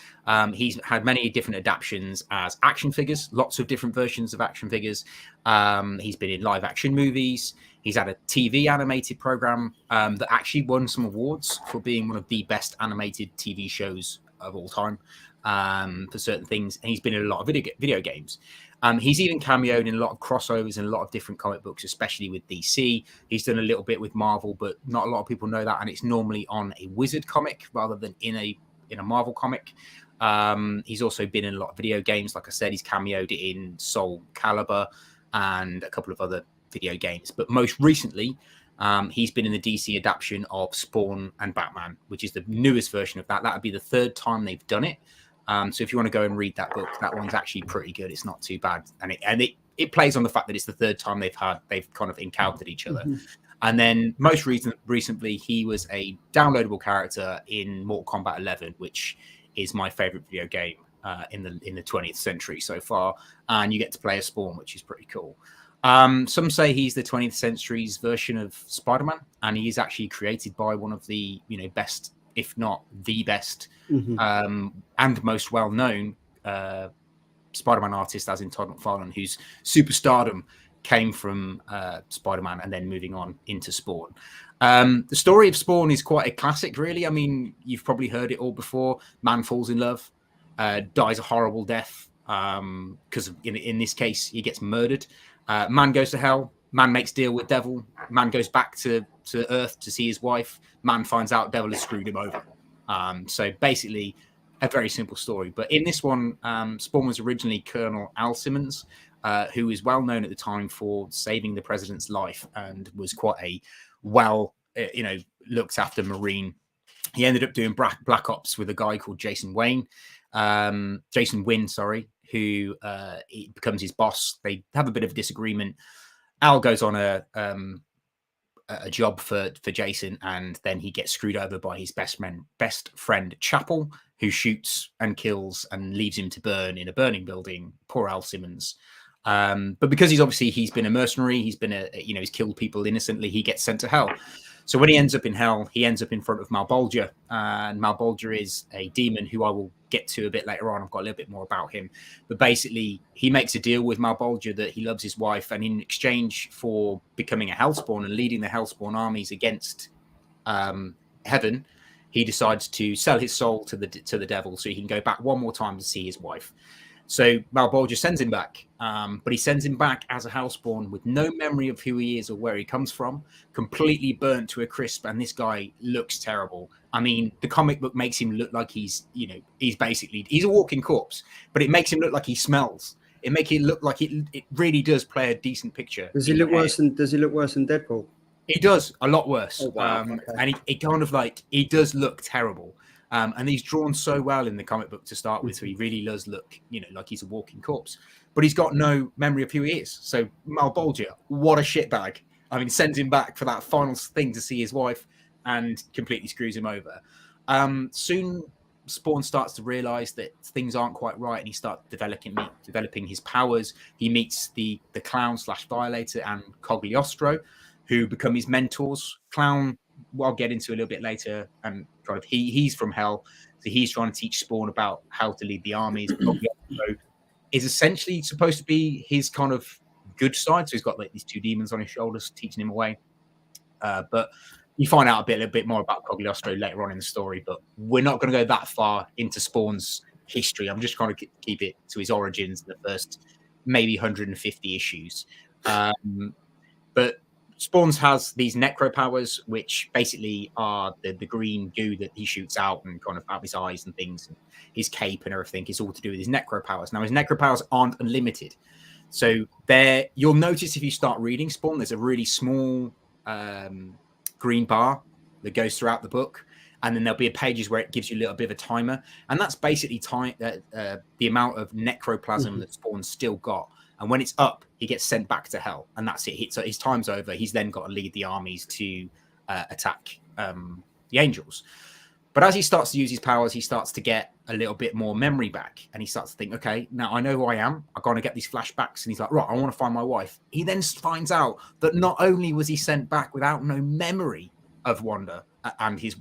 he's had many different adaptations as action figures, lots of different versions of action figures. He's been in live action movies. He's had a TV animated program that actually won some awards for being one of the best animated TV shows of all time for certain things. And he's been in a lot of video games. He's even cameoed in a lot of crossovers and a lot of different comic books, especially with DC. He's done a little bit with Marvel, but not a lot of people know that. And it's normally on a Wizard comic rather than in a Marvel comic. He's also been in a lot of video games. Like I said, he's cameoed in Soul Calibur and a couple of other video games. But most recently, he's been in the DC adaptation of Spawn and Batman, which is the newest version of that. That would be the third time they've done it. So if you want to go and read that book, that one's actually pretty good. It's not too bad, and it plays on the fact that it's the third time they've kind of encountered each other. Mm-hmm. And then most recently, he was a downloadable character in Mortal Kombat 11, which is my favorite video game in the 20th century so far. And you get to play as Spawn, which is pretty cool. Some say he's the 20th century's version of Spider-Man, and he is actually created by one of the best, if not the best, and most well-known Spider-Man artist, as in Todd McFarlane, whose superstardom came from Spider-Man and then moving on into Spawn. The story of Spawn is quite a classic, really. I mean, you've probably heard it all before. Man falls in love, dies a horrible death, because in this case, he gets murdered. Man goes to hell. Man makes deal with devil. Man goes back to Earth to see his wife. Man finds out devil has screwed him over. So basically, a very simple story. But in this one, Spawn was originally Colonel Al Simmons, who was well known at the time for saving the president's life and was quite a looked after Marine. He ended up doing Black Ops with a guy called Jason Wynn, who becomes his boss. They have a bit of a disagreement. Al goes on a job for Jason, and then he gets screwed over by his best friend Chapel, who shoots and kills and leaves him to burn in a burning building. Poor Al Simmons. But because he's been a mercenary, he's killed people innocently, he gets sent to hell. So when he ends up in hell, he ends up in front of Malbolgia, and Malbolgia is a demon who I will get to a bit later on. I've got a little bit more about him, but basically he makes a deal with Malbolgia that he loves his wife, and in exchange for becoming a Hellspawn and leading the Hellspawn armies against heaven, he decides to sell his soul to the devil so he can go back one more time to see his wife. So Malbolgia sends him back, but he sends him back as a Hellspawn with no memory of who he is or where he comes from, completely burnt to a crisp, and this guy looks terrible. I mean, the comic book makes him look like he's a walking corpse, but it makes him look like he smells. It makes it look like it really does play a decent picture. Does he look worse than Deadpool? He does, a lot worse. Oh, wow. Okay. And he does look terrible. And he's drawn so well in the comic book to start with, so he really does look, like he's a walking corpse. But he's got no memory of who he is. So Malbolgia, what a shitbag. I mean, sends him back for that final thing to see his wife and completely screws him over. Soon, Spawn starts to realize that things aren't quite right, and he starts developing his powers. He meets the Clown / Violator and Cogliostro, who become his mentors. Clown what I'll get into a little bit later, and kind of he's from Hell, so he's trying to teach Spawn about how to lead the armies. Cogliostro is essentially supposed to be his kind of good side, so he's got like these two demons on his shoulders teaching him a way. But you find out a little bit more about Cogliostro later on in the story, but we're not going to go that far into Spawn's history. I'm just trying to keep it to his origins, the first maybe 150 issues. But Spawn's has these necro powers, which basically are the green goo that he shoots out and kind of out of his eyes and things, and his cape and everything is all to do with his necro powers. Now, his necro powers aren't unlimited. So you'll notice if you start reading Spawn, there's a really small green bar that goes throughout the book, and then there'll be pages where it gives you a little bit of a timer, and that's basically the amount of necroplasm that Spawn's still got. And when it's up, he gets sent back to Hell, and that's it. So his time's over. He's then got to lead the armies to attack the angels. But as he starts to use his powers, he starts to get a little bit more memory back, and he starts to think, okay, now I know who I am. I'm going to get these flashbacks. And he's like, right, I want to find my wife. He then finds out that not only was he sent back without no memory of Wanda and his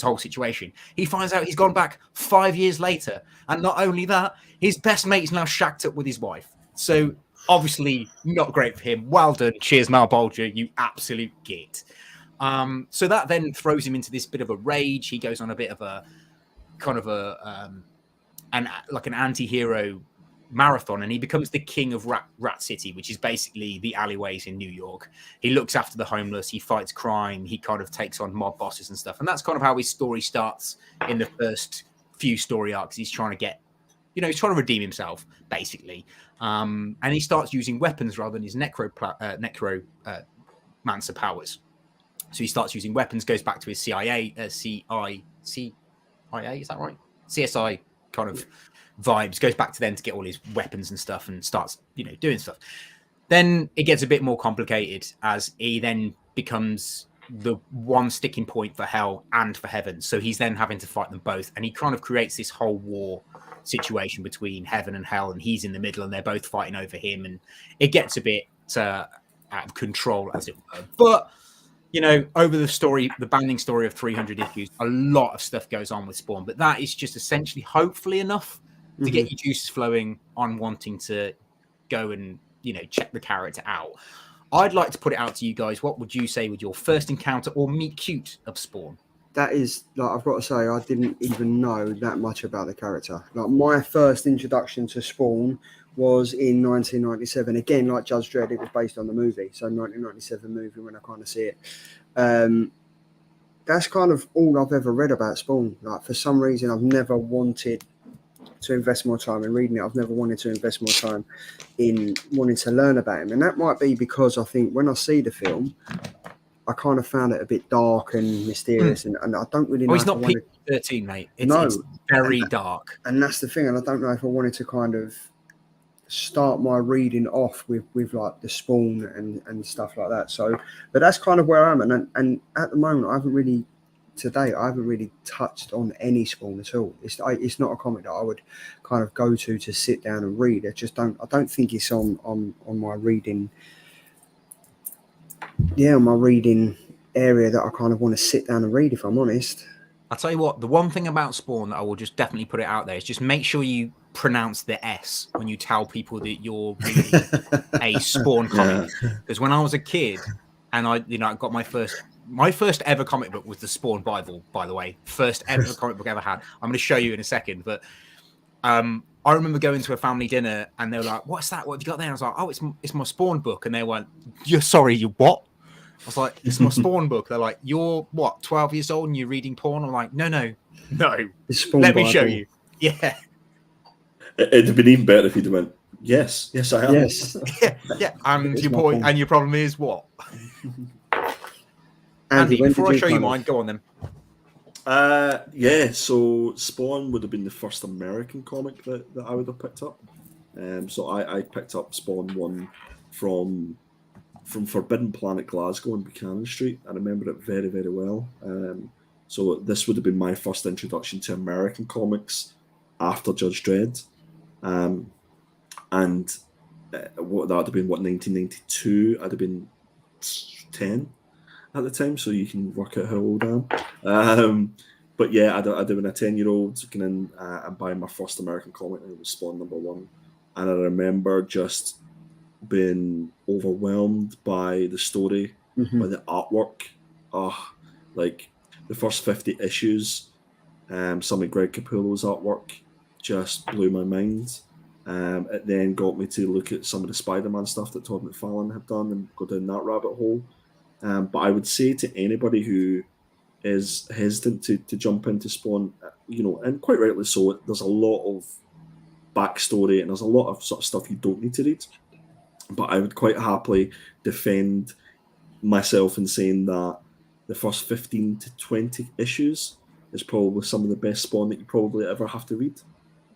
whole situation, he finds out he's gone back 5 years later. And not only that, his best mate is now shacked up with his wife. So obviously not great for him. Well done. Cheers, Mal Bolger, you absolute git. So that then throws him into this bit of a rage. He goes on a bit of a kind of an anti-hero marathon, and he becomes the king of Rat City, which is basically the alleyways in New York. He looks after the homeless, he fights crime, he kind of takes on mob bosses and stuff. And that's kind of how his story starts in the first few story arcs. He's trying to get, he's trying to redeem himself, basically. And he starts using weapons rather than his necromancer powers. So he starts using weapons, goes back to his CIA, is that right? CSI kind of vibes, goes back to them to get all his weapons and stuff, and starts, doing stuff. Then it gets a bit more complicated as he then becomes the one sticking point for Hell and for Heaven. So he's then having to fight them both, and he kind of creates this whole war situation between Heaven and Hell, and he's in the middle, and they're both fighting over him, and it gets a bit out of control, as it were. But over the banding story of 300 issues, a lot of stuff goes on with Spawn, but that is just essentially, hopefully, enough to get your juices flowing on wanting to go and, check the character out. I'd like to put it out to you guys. What would you say with your first encounter or meet cute of Spawn? That is, I've got to say, I didn't even know that much about the character. My first introduction to Spawn was in 1997. Again, like Judge Dredd, it was based on the movie. So 1997 movie, when I kind of see it. That's kind of all I've ever read about Spawn. For some reason, I've never wanted to invest more time in reading it. I've never wanted to invest more time in wanting to learn about him. And that might be because I think when I see the film, I kind of found it a bit dark and mysterious, and I don't really know. He's not PG-13, mate. It's very dark. And that's the thing. And I don't know if I wanted to kind of start my reading off with like the Spawn and stuff like that. So, but that's kind of where I am. And at the moment, I haven't really touched on any Spawn at all. It's not a comic that I would kind of go to sit down and read. I don't think it's on my reading. Yeah, my reading area that I kind of want to sit down and read, if I'm honest. I'll tell you what, the one thing about Spawn that I will just definitely put it out there is just make sure you pronounce the S when you tell people that you're reading a Spawn comic. Because when I was a kid and I got my first ever comic book was the Spawn Bible, by the way. First ever comic book I ever had. I'm going to show you in a second, but I remember going to a family dinner and they were like, "What's that? What have you got there?" I was like, "Oh, it's my Spawn book." And they went, "You're sorry, you what?" I was like, "It's my Spawn book." They're like, "You're what, 12 years old and you're reading porn?" I'm like, No. Let me show you. Yeah. It'd have been even better if he'd have went, Yes, I am. Yes. yeah. And your problem is what? Andy, before I show you mine, go on then. So Spawn would have been the first American comic that I would have picked up. So I picked up Spawn 1 from Forbidden Planet Glasgow on Buchanan Street. I remember it very, very well. So this would have been my first introduction to American comics after Judge Dredd. What that would have been, 1992? I'd have been 10. at the time, so you can work out how old I am. But yeah, I do when a 10-year-old going in and buying my first American comic, and it was Spawn #1. And I remember just being overwhelmed by the story, by the artwork. Like the first 50 issues, some of Greg Capullo's artwork just blew my mind. It then got me to look at some of the Spider-Man stuff that Todd McFarlane had done and go down that rabbit hole. But I would say to anybody who is hesitant to jump into Spawn, and quite rightly so, there's a lot of backstory and there's a lot of sort of stuff you don't need to read. But I would quite happily defend myself in saying that the first 15 to 20 issues is probably some of the best Spawn that you probably ever have to read.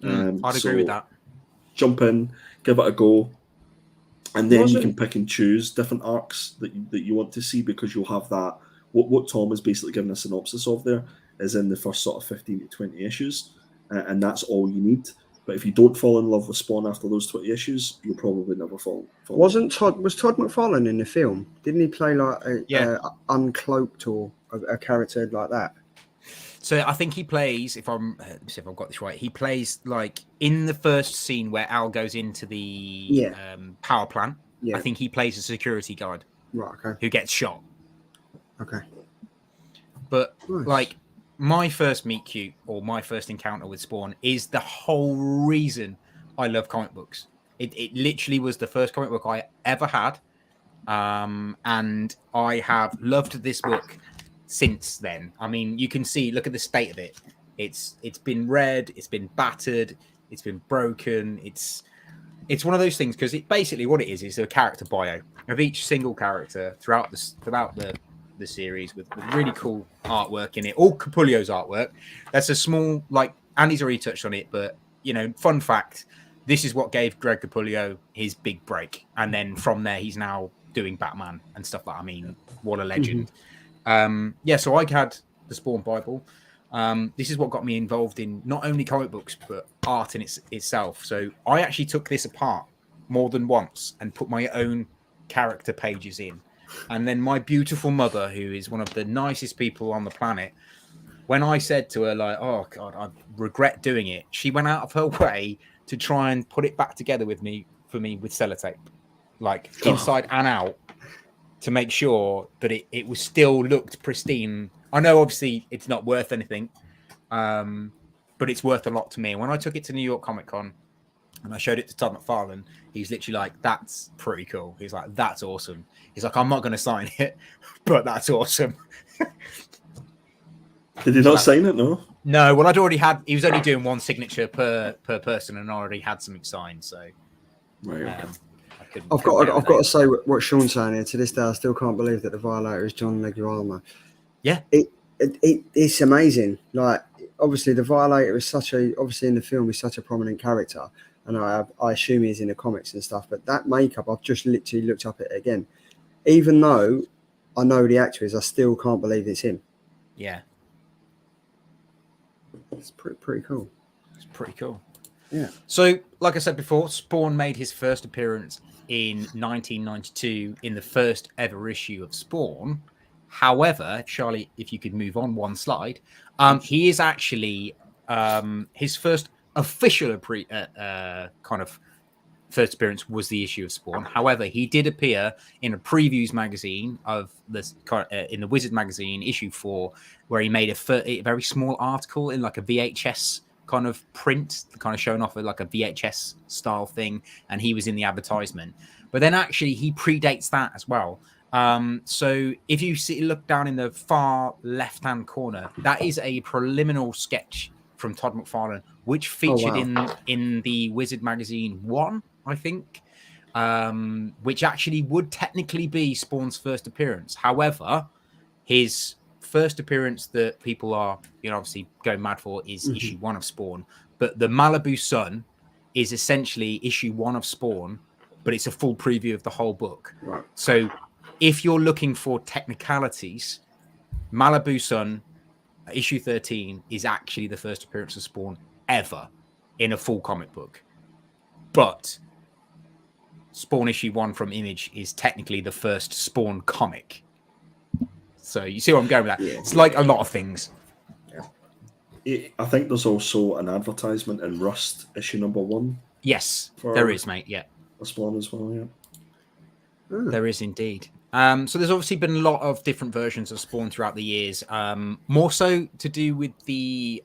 I'd agree with that. Jump in, give it a go, and then you can pick and choose different arcs that you want to see, because you'll have that. What Tom is basically giving a synopsis of there is in the first sort of 15 to 20 issues, and that's all you need. But if you don't fall in love with Spawn after those 20 issues, you'll probably never fall. Was Todd McFarlane in the film? Didn't he play like a uncloaked or a character like that? So I think he plays, if I've got this right, he plays like in the first scene where Al goes into the power plant. Yeah. I think he plays a security guard, right? Okay. Who gets shot. Okay. But like my first meet cute or my first encounter with Spawn is the whole reason I love comic books. It literally was the first comic book I ever had, and I have loved this book since then. I mean, you can see, look at the state of it. It's been read, it's been battered, it's been broken. It's one of those things, because it basically what it is a character bio of each single character throughout the series with really cool artwork in it. All Capullo's artwork. That's a small, like Andy's already touched on it, but fun fact, this is what gave Greg Capullo his big break, and then from there he's now doing Batman and stuff like. I mean, what a legend. So I had the Spawn Bible. This is what got me involved in not only comic books, but art in itself. So I actually took this apart more than once and put my own character pages in. And then my beautiful mother, who is one of the nicest people on the planet, when I said to her, like, oh, God, I regret doing it, she went out of her way to try and put it back together for me with sellotape, like inside and out, to make sure that it was still looked pristine. I know, obviously, it's not worth anything, but it's worth a lot to me. And when I took it to New York Comic Con and I showed it to Todd McFarlane, he's literally like, that's pretty cool. He's like, that's awesome. He's like, I'm not going to sign it, but that's awesome. Did he not sign it, no? No, well, he was only doing one signature per person, and I already had something signed, so. Right, okay. I've got to say what Sean's saying here. To this day, I still can't believe that the Violator is John Leguizamo. Yeah, it's amazing. Like, obviously, the Violator is obviously in the film is such a prominent character, and I assume he's in the comics and stuff. But that makeup, I've just literally looked up at it again. Even though I know who the actor is, I still can't believe it's him. Yeah, it's pretty cool. It's pretty cool. Yeah. So, like I said before, Spawn made his first appearance in 1992 in the first ever issue of Spawn. However, Charlie, if you could move on one slide, he is actually his first official kind of first appearance was the issue of Spawn. However, he did appear in a previews magazine of this in the Wizard magazine issue 4, where he made a very small article in like a VHS kind of print, kind of showing off like a VHS style thing, and he was in the advertisement. But then actually he predates that as well. So if you look down in the far left-hand corner, that is a preliminary sketch from Todd McFarlane, which featured in the Wizard magazine 1, I think, which actually would technically be Spawn's first appearance. However, his first appearance that people are, obviously going mad for is issue 1 of Spawn. But the Malibu Sun is essentially issue 1 of Spawn, but it's a full preview of the whole book. Right. So if you're looking for technicalities, Malibu Sun issue 13 is actually the first appearance of Spawn ever in a full comic book. But Spawn issue 1 from Image is technically the first Spawn comic. So you see where I'm going with that. Yeah. It's like a lot of things. I think there's also an advertisement in Rust issue number 1. Yes, there is, mate. Yeah, Spawn as well. Yeah, there is indeed. So there's obviously been a lot of different versions of Spawn throughout the years. More so to do with the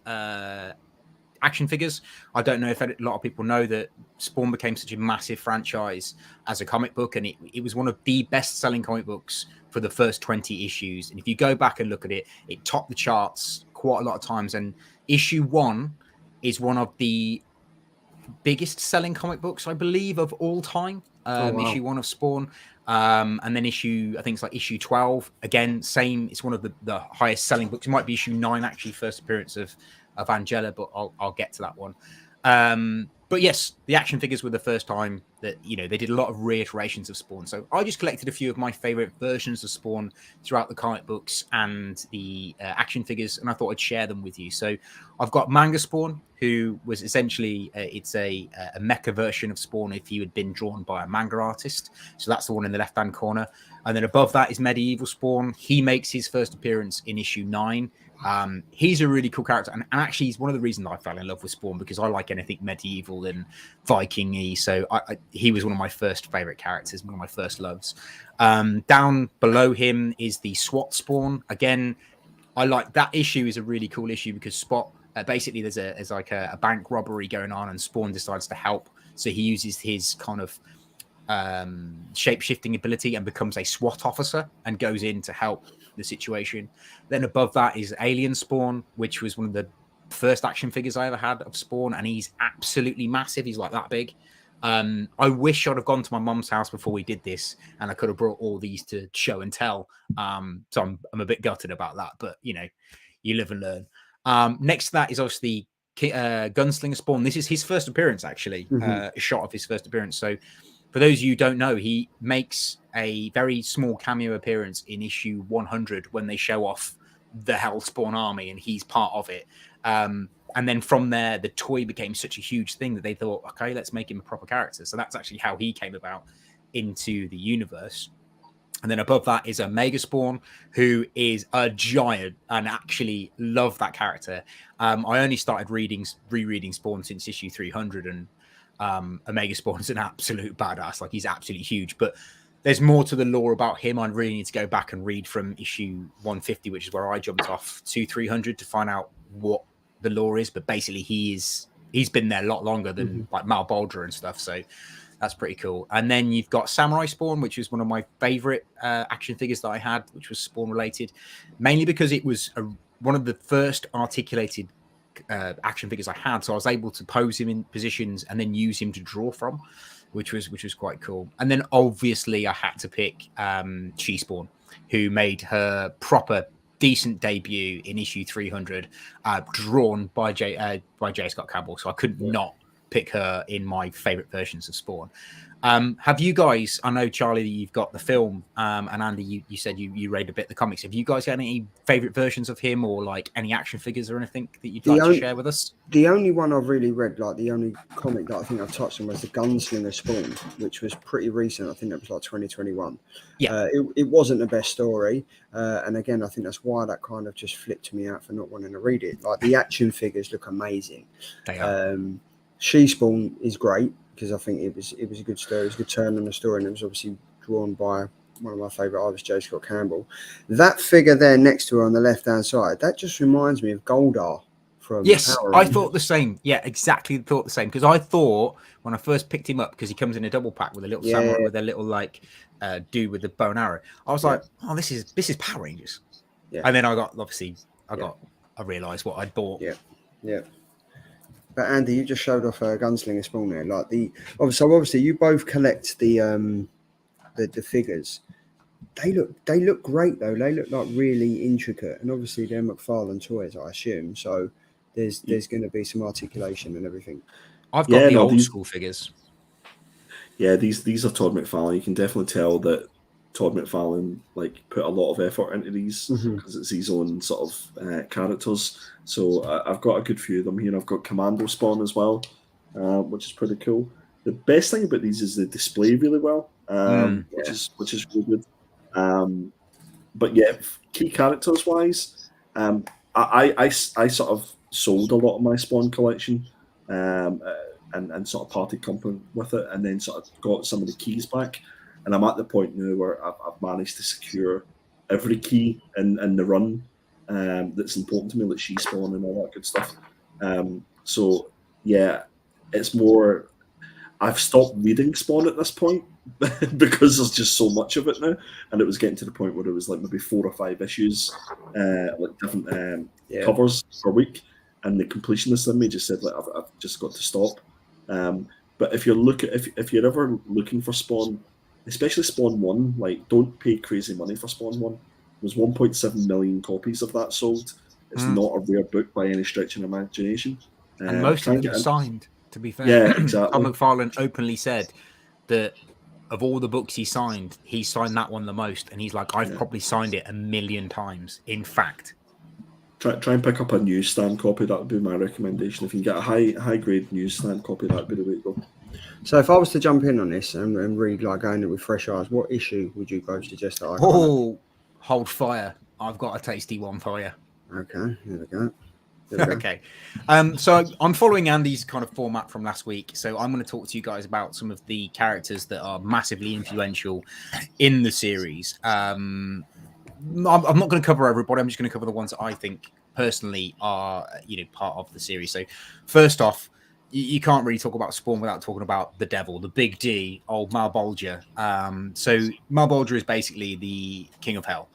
action figures. I don't know if a lot of people know that Spawn became such a massive franchise as a comic book, and it was one of the best-selling comic books for the first 20 issues. And if you go back and look at it, it topped the charts quite a lot of times. And issue 1 is one of the biggest selling comic books, I believe, of all time. Issue 1 of Spawn. And then I think it's like issue 12. Again, same. It's one of the highest selling books. It might be issue 9, actually, first appearance of Angela, but I'll get to that one. But yes, the action figures were the first time that, they did a lot of reiterations of Spawn. So I just collected a few of my favorite versions of Spawn throughout the comic books and the action figures, and I thought I'd share them with you. So I've got Manga Spawn, who was essentially, it's a mecha version of Spawn if he had been drawn by a manga artist. So that's the one in the left-hand corner. And then above that is Medieval Spawn. He makes his first appearance in issue 9. He's a really cool character, and actually he's one of the reasons I fell in love with Spawn, because I like anything medieval and Viking-y. So he was one of my first favorite characters, one of my first loves. Down below him is the SWAT Spawn. Again, I like that issue. Is a really cool issue because Spot basically there's like a bank robbery going on, and Spawn decides to help. So he uses his kind of shape-shifting ability and becomes a SWAT officer and goes in to help the situation. Then above that is Alien Spawn, which was one of the first action figures I ever had of Spawn, and he's absolutely massive. He's like that big. I wish I'd have gone to my mum's house before we did this, and I could have brought all these to show and tell. So I'm a bit gutted about that, but you live and learn. Next to that is obviously Gunslinger Spawn. This is his first appearance, actually, a shot of his first appearance. So for those of you who don't know, he makes a very small cameo appearance in issue 100 when they show off the Hellspawn army, and he's part of it. And then from there, the toy became such a huge thing that they thought, okay, let's make him a proper character. So that's actually how he came about into the universe. And then above that is a Mega Spawn, who is a giant, and actually love that character. I only started rereading Spawn since issue 300, and Omega Spawn is an absolute badass. Like, he's absolutely huge, but there's more to the lore about him. I really need to go back and read from issue 150, which is where I jumped off, to 300 to find out what the lore is. But basically he's been there a lot longer than like Malboldra and stuff, so that's pretty cool. And then you've got Samurai Spawn, which is one of my favorite action figures that I had, which was Spawn related, mainly because it was one of the first articulated action figures I had, so I was able to pose him in positions and then use him to draw from, which was quite cool. And then obviously I had to pick She Spawn, who made her proper decent debut in issue 300, drawn by J. Scott Campbell. So I could not pick her in my favorite versions of Spawn. Have you guys, I know, Charlie, you've got the film, and Andy, you said you read a bit of the comics. Have you guys got any favorite versions of him, or like any action figures or anything that you'd like to share with us? The only one I've really read, like the only comic that I think I've touched on, was the Gunslinger Spawn, which was pretty recent. I think that was like 2021. Yeah. It wasn't the best story. And again, I think that's why that kind of just flipped me out for not wanting to read it. Like, the action figures look amazing. They are. She Spawn is great, because I think it was a good story. It was a good turn on the story, and it was obviously drawn by one of my favourite artists, J. Scott Campbell. That figure there next to her on the left-hand side, that just reminds me of Goldar from Power I thought the same. Yeah, exactly thought the same. Because I thought when I first picked him up, because he comes in a double pack with a little samurai with a little like dude with the bow and arrow, I was like, oh, this is Power Rangers. Yeah. And then I realised what I'd bought. Yeah. But Andy, you just showed off a Gunslinger Spawn there. Like, obviously you both collect the figures. They look great though. They look like really intricate, and obviously they're McFarlane toys, I assume. So there's going to be some articulation and everything. I've got the old school figures. Yeah, these are Todd McFarlane. You can definitely tell that Todd McFarlane put a lot of effort into these, because it's his own sort of characters. So I've got a good few of them here. I've got Commando Spawn as well, which is pretty cool. The best thing about these is they display really well, which is really good. but yeah, key characters wise, I sort of sold a lot of my Spawn collection, and sort of parted company with it, and then sort of got some of the keys back, and I'm at the point now where I've managed to secure every key in the run that's important to me, like She-Spawn and all that good stuff. So yeah, it's more. I've stopped reading Spawn at this point because there's just so much of it now, and it was getting to the point where it was like maybe 4 or 5 issues, like different covers per week, and the completionist in me just said like I've just got to stop. But if you're ever looking for Spawn, especially Spawn 1, like don't pay crazy money for Spawn 1. There's 1.7 million copies of that sold. It's not a rare book by any stretch of imagination. And most of them signed, to be fair. Yeah, exactly. Todd McFarlane openly said that of all the books he signed that one the most. And he's like, I've probably signed it 1 million times, in fact. Try and pick up a newsstand copy. That would be my recommendation. If you can get a high grade newsstand copy, that would be the way to go. So if I was to jump in on this and read like going in with fresh eyes, what issue would you guys suggest that I hold fire. I've got a tasty one for you. Okay, here we go. Okay. So I'm following Andy's kind of format from last week. So I'm going to talk to you guys about some of the characters that are massively influential in the series. I'm not going to cover everybody. I'm just going to cover the ones that I think personally are, part of the series. So first off, you can't really talk about Spawn without talking about the devil, the big D, old Malbolgia. So Malbolgia is basically the king of hell.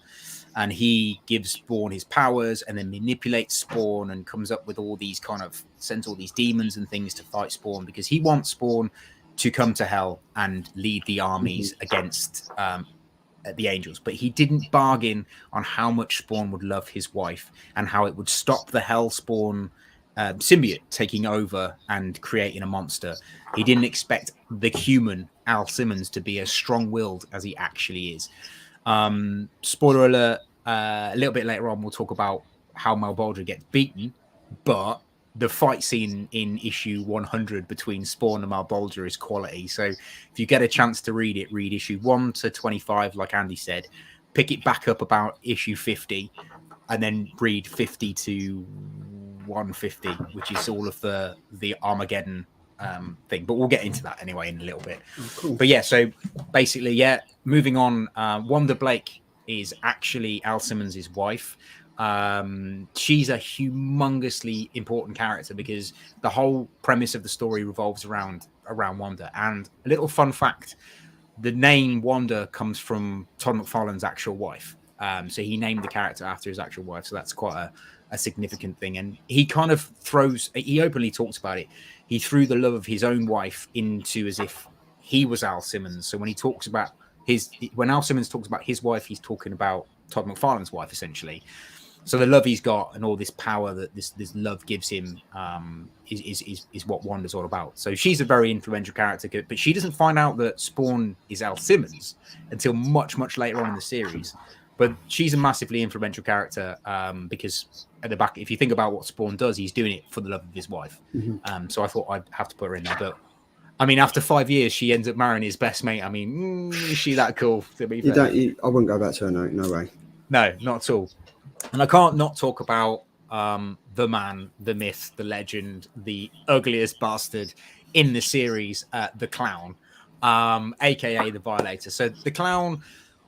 And he gives Spawn his powers and then manipulates Spawn and comes up with all these sends all these demons and things to fight Spawn because he wants Spawn to come to hell and lead the armies against the angels. But he didn't bargain on how much Spawn would love his wife and how it would stop the hell Spawn symbiote taking over and creating a monster. He didn't expect the human Al Simmons to be as strong-willed as he actually is. Spoiler alert, a little bit later on we'll talk about how Malbolgia gets beaten, but the fight scene in issue 100 between Spawn and Malbolgia is quality. So if you get a chance to read it, read issue 1 to 25 like Andy said, pick it back up about issue 50 and then read 50 to 150, which is all of the Armageddon thing, but we'll get into that anyway in a little bit. Cool. But yeah, so basically, moving on, Wanda Blake is actually Al Simmons' wife. She's a humongously important character because the whole premise of the story revolves around Wanda. And a little fun fact, the name Wanda comes from Todd McFarlane's actual wife. So he named the character after his actual wife. So that's quite a significant thing. And he kind of he openly talks about it. He threw the love of his own wife into as if he was Al Simmons. So when he talks about when Al Simmons talks about his wife, he's talking about Todd McFarlane's wife, essentially. So the love he's got and all this power that this love gives him is what Wanda's all about. So she's a very influential character, but she doesn't find out that Spawn is Al Simmons until much, much later on in the series. But she's a massively influential character because at the back, if you think about what Spawn does, he's doing it for the love of his wife. Mm-hmm. So I thought I'd have to put her in there. But I mean, after 5 years, she ends up marrying his best mate. I mean, is she that cool? To be fair? I wouldn't go back to her. No way. No, not at all. And I can't not talk about the man, the myth, the legend, the ugliest bastard in the series, the Clown, aka the Violator. So the Clown,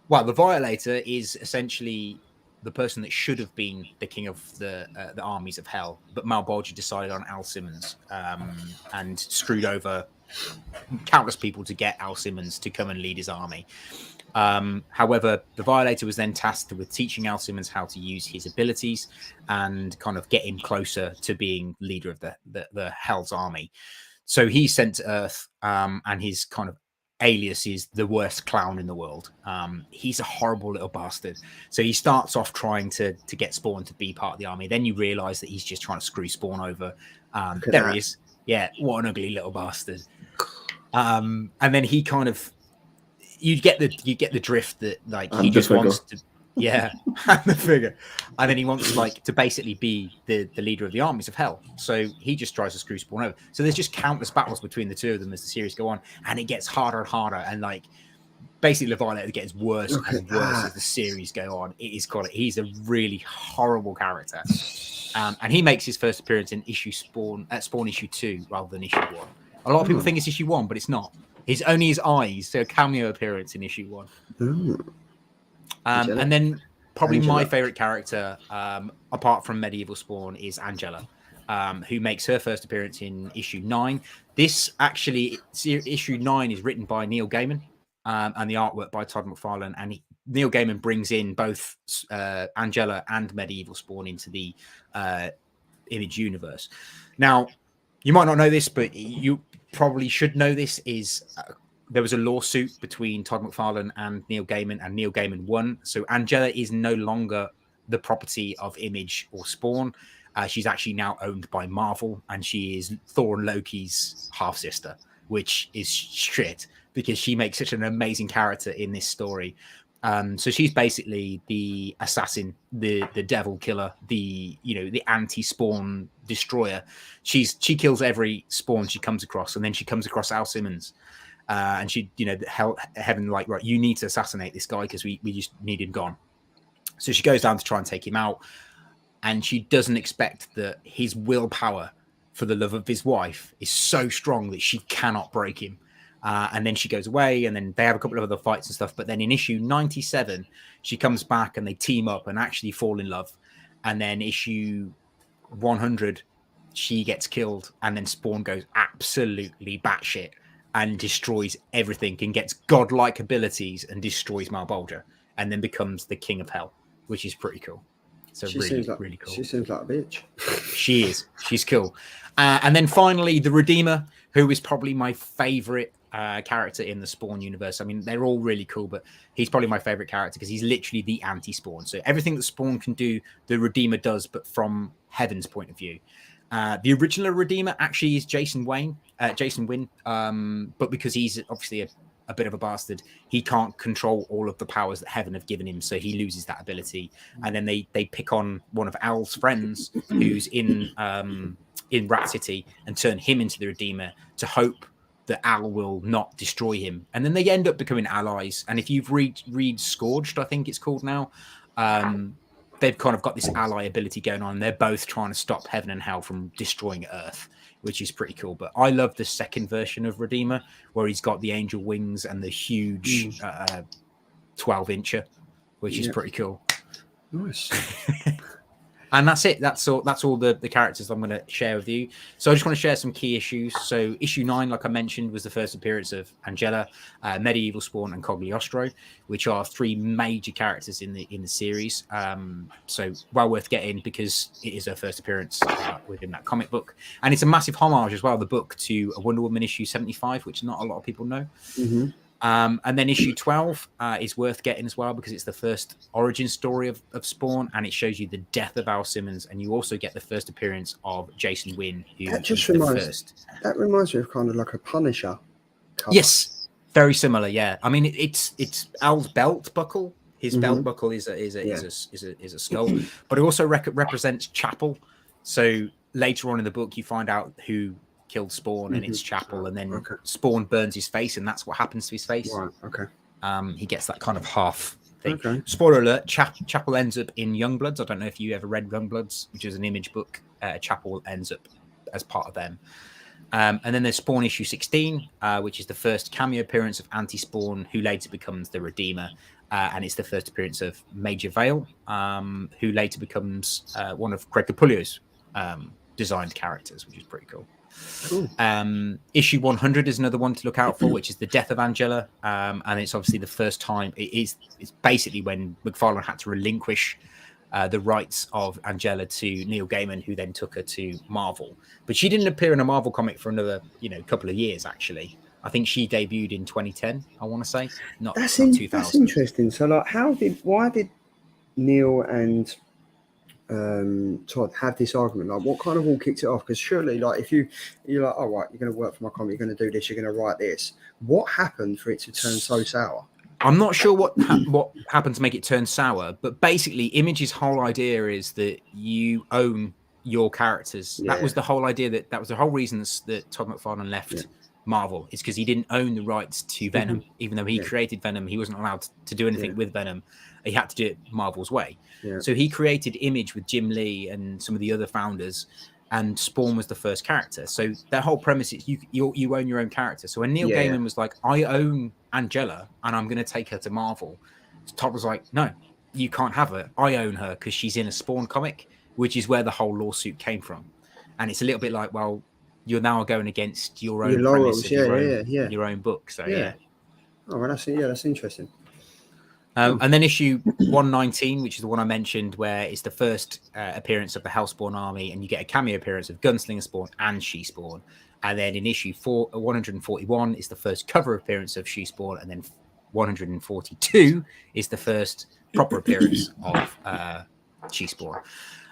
the Violator is essentially the person that should have been the king of the armies of hell, but Malbolgia decided on Al Simmons and screwed over countless people to get Al Simmons to come and lead his army. However, the Violator was then tasked with teaching Al Simmons how to use his abilities and kind of get him closer to being leader of the Hell's army. So he's sent to Earth, and his kind of alias is the worst clown in the world. He's a horrible little bastard. So he starts off trying to get Spawn to be part of the army. Then you realize that he's just trying to screw Spawn over. There he is. Yeah, what an ugly little bastard. And then he kind of, you get the drift that he just wants to, the figure, and then he wants to basically be the leader of the armies of hell. So he just tries to screw Spawn over. So there's just countless battles between the two of them as the series go on, and it gets harder and harder. And basically the Violator gets worse and worse as the series go on. It is quality. He's a really horrible character. And he makes his first appearance in Spawn issue 2 rather than issue 1. A lot of people think it's issue 1, but it's not. It's only his eyes, so a cameo appearance in issue 1. And then probably my favorite character, apart from Medieval Spawn, is Angela, who makes her first appearance in issue 9. This actually, issue 9 is written by Neil Gaiman, and the artwork by Todd McFarlane. And Neil Gaiman brings in both Angela and Medieval Spawn into the Image universe. Now, you might not know this, but you probably should know this, is there was a lawsuit between Todd McFarlane and Neil Gaiman won. So Angela is no longer the property of Image or Spawn. She's actually now owned by Marvel, and she is Thor and Loki's half-sister, which is shit because she makes such an amazing character in this story. So she's basically the assassin, the devil killer, the anti-Spawn destroyer. She kills every Spawn she comes across, and then she comes across Al Simmons, and she, heaven, like, right, you need to assassinate this guy because we just need him gone. So she goes down to try and take him out, and she doesn't expect that his willpower for the love of his wife is so strong that she cannot break him. And then she goes away, and then they have a couple of other fights and stuff. But then in issue 97, she comes back and they team up and actually fall in love. And then issue 100, she gets killed, and then Spawn goes absolutely batshit and destroys everything and gets godlike abilities and destroys Malbolgia, and then becomes the king of hell, which is pretty cool. So really cool. She seems like a bitch. She is. She's cool. And then finally, the Redeemer, who is probably my favorite character in the Spawn universe. I mean, they're all really cool, but he's probably my favorite character because he's literally the anti-Spawn. So everything that Spawn can do, the Redeemer does, but from Heaven's point of view. The original Redeemer actually is Jason Wynn, but because he's obviously a bit of a bastard, he can't control all of the powers that Heaven have given him, so he loses that ability. And then they pick on one of Al's friends who's in Rat City and turn him into the Redeemer to hope that Al will not destroy him. And then they end up becoming allies. And if you've read Scourged, I think it's called now, they've kind of got this ally ability going on. They're both trying to stop Heaven and Hell from destroying Earth, which is pretty cool. But I love the second version of Redeemer, where he's got the angel wings and the huge 12-incher, which is pretty cool. Nice. And that's it. That's all the characters I'm going to share with you. So I just want to share some key issues. So issue 9, like I mentioned, was the first appearance of Angela, Medieval Spawn, and Cogliostro, which are 3 major characters in the series. So well worth getting because it is her first appearance within that comic book, and it's a massive homage as well, the book, to a Wonder Woman issue 75, which not a lot of people know. Mm-hmm. And then issue 12 is worth getting as well because it's the first origin story of Spawn, and it shows you the death of Al Simmons, and you also get the first appearance of Jason Wynn, who that reminds me of kind of like a Punisher cover. Yes, very similar. Yeah, I mean it's Al's belt buckle. His belt buckle is a skull, but it also represents Chapel. So later on in the book, you find out who killed Spawn, and it's Chapel, and then Spawn burns his face, and that's what happens to his face. Right. Okay. He gets that kind of half thing. Okay. Spoiler alert: Chapel ends up in Youngbloods. I don't know if you ever read Youngbloods, which is an Image book. Chapel ends up as part of them. And then there's Spawn issue 16, which is the first cameo appearance of Anti-Spawn, who later becomes the Redeemer, and it's the first appearance of Major Vale, who later becomes one of Greg Capullo's designed characters, which is pretty cool. Cool. Issue 100 is another one to look out for, which is the death of Angela, and it's obviously the first time. It's basically when McFarlane had to relinquish the rights of Angela to Neil Gaiman, who then took her to Marvel. But she didn't appear in a Marvel comic for another couple of years. Actually, I think she debuted in 2010. I want to say not 2000. That's interesting. So, like, why did Neil and Todd have this argument? Like, what kind of all kicked it off? Because surely, like, if you're like, oh right, you're going to work for my comic, you're going to do this, you're going to write this. What happened for it to turn so sour? I'm not sure what happened to make it turn sour, but basically, Image's whole idea is that you own your characters. Yeah. That was the whole idea. That was the whole reason that Todd McFarlane left Marvel. It's because he didn't own the rights to Venom. Even though he created Venom, he wasn't allowed to do anything with Venom. He had to do it Marvel's way. So he created Image with Jim Lee and some of the other founders, and Spawn was the first character. So their whole premise is you own your own character. So when Neil Gaiman was like, I own Angela and I'm going to take her to Marvel, Todd was like, no, you can't have her. I own her because she's in a Spawn comic, which is where the whole lawsuit came from. And it's a little bit like, well, you're now going against your own premise of your own book. So Oh, well, that's interesting. And then issue 119, which is the one I mentioned, where it's the first appearance of the Hellspawn army, and you get a cameo appearance of Gunslinger Spawn and She-Spawn. And then in issue 141 is the first cover appearance of She-Spawn, and then 142 is the first proper appearance of She-Spawn.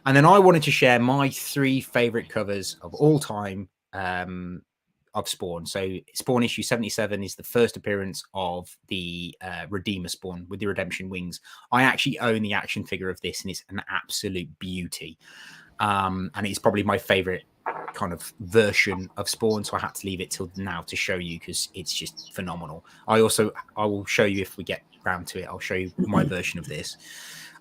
And then I wanted to share my 3 favorite covers of all time of Spawn. So Spawn issue 77 is the first appearance of the Redeemer Spawn with the Redemption wings. I actually own the action figure of this, and it's an absolute beauty. And it's probably my favorite kind of version of Spawn, so I had to leave it till now to show you because it's just phenomenal. I will show you if we get round to it. I'll show you my version of this.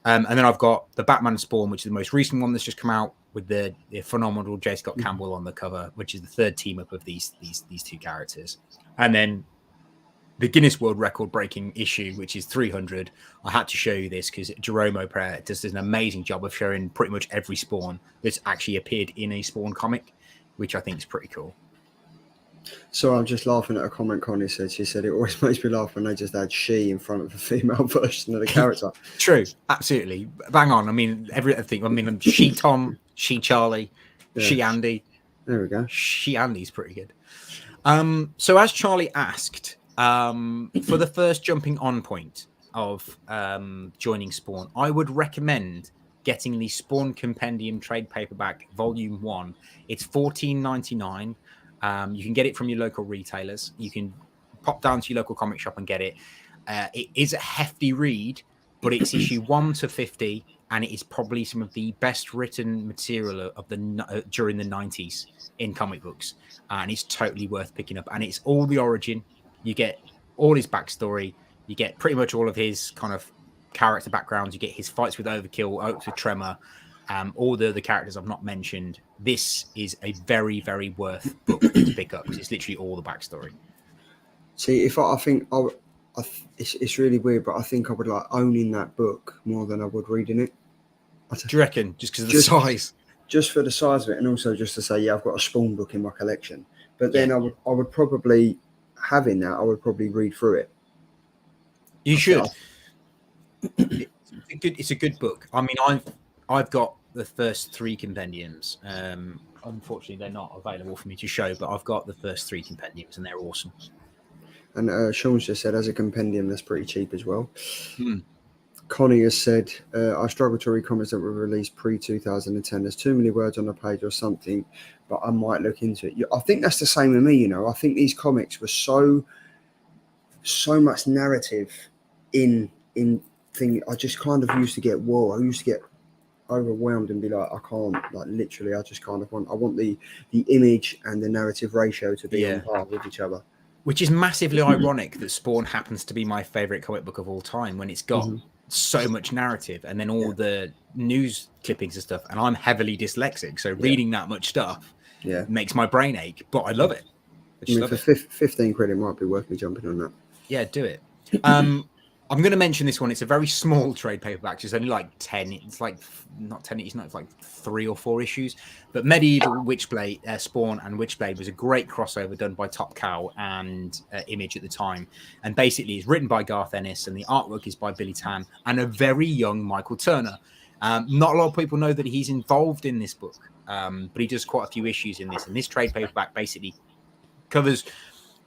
And then I've got the Batman Spawn, which is the most recent one that's just come out with the phenomenal J. Scott Campbell on the cover, which is the third team up of these 2 characters. And then the Guinness World Record breaking issue, which is 300. I had to show you this because Jerome O'Prey does an amazing job of showing pretty much every Spawn that's actually appeared in a Spawn comic, which I think is pretty cool. So I'm just laughing at a comment Connie said. She said it always makes me laugh when they just add she in front of a female version of the character. True, absolutely, bang on. I mean, everything. I mean, she Tom, she Charlie, she Andy. There we go. She Andy's pretty good. So as Charlie asked, for the first jumping on point of joining Spawn, I would recommend getting the Spawn Compendium trade paperback Volume 1. It's $14.99. You can get it from your local retailers. You can pop down to your local comic shop and get it. It is a hefty read, but it's issue 1 to 50, and it is probably some of the best written material of the during the 90s in comic books, and it's totally worth picking up. And it's all the origin. You get all his backstory. You get pretty much all of his kind of character backgrounds. You get his fights with Overkill, with Tremor. All the characters I've not mentioned. This is a very, very worth book to pick up because it's literally all the backstory. See, if I think it's really weird, but I think I would like owning that book more than I would reading it. Do you reckon? Just because of the size? Just for the size of it, and also just to say, yeah, I've got a Spawn book in my collection. But then I would probably having that. I would probably read through it. You should. It's a good book. I mean, I've got the first 3 compendiums. Unfortunately, they're not available for me to show, but I've got the first 3 compendiums, and they're awesome. And Sean's just said, as a compendium, that's pretty cheap as well. Connie has said, I struggle to read comics that were released pre-2010. There's too many words on the page or something, but I might look into it. I think that's the same with me, you know. I think these comics were so much narrative in thing. I just kind of used to get I used to get overwhelmed and be like, I can't, like, literally, I just kind of want the image and the narrative ratio to be on par with each other. Which is massively ironic that Spawn happens to be my favorite comic book of all time when it's got so much narrative and then all the news clippings and stuff. And I'm heavily dyslexic, so reading that much stuff makes my brain ache, but I love it. I mean, for 15 quid, it might be worth me jumping on that. Yeah, do it. I'm going to mention this one. It's a very small trade paperback. It's only like 10. It's like not 10. It's not. It's like 3 or 4 issues. But Medieval Witchblade, Spawn and Witchblade was a great crossover done by Top Cow and Image at the time. And basically, it's written by Garth Ennis and the artwork is by Billy Tan and a very young Michael Turner. Not a lot of people know that he's involved in this book, but he does quite a few issues in this. And this trade paperback basically covers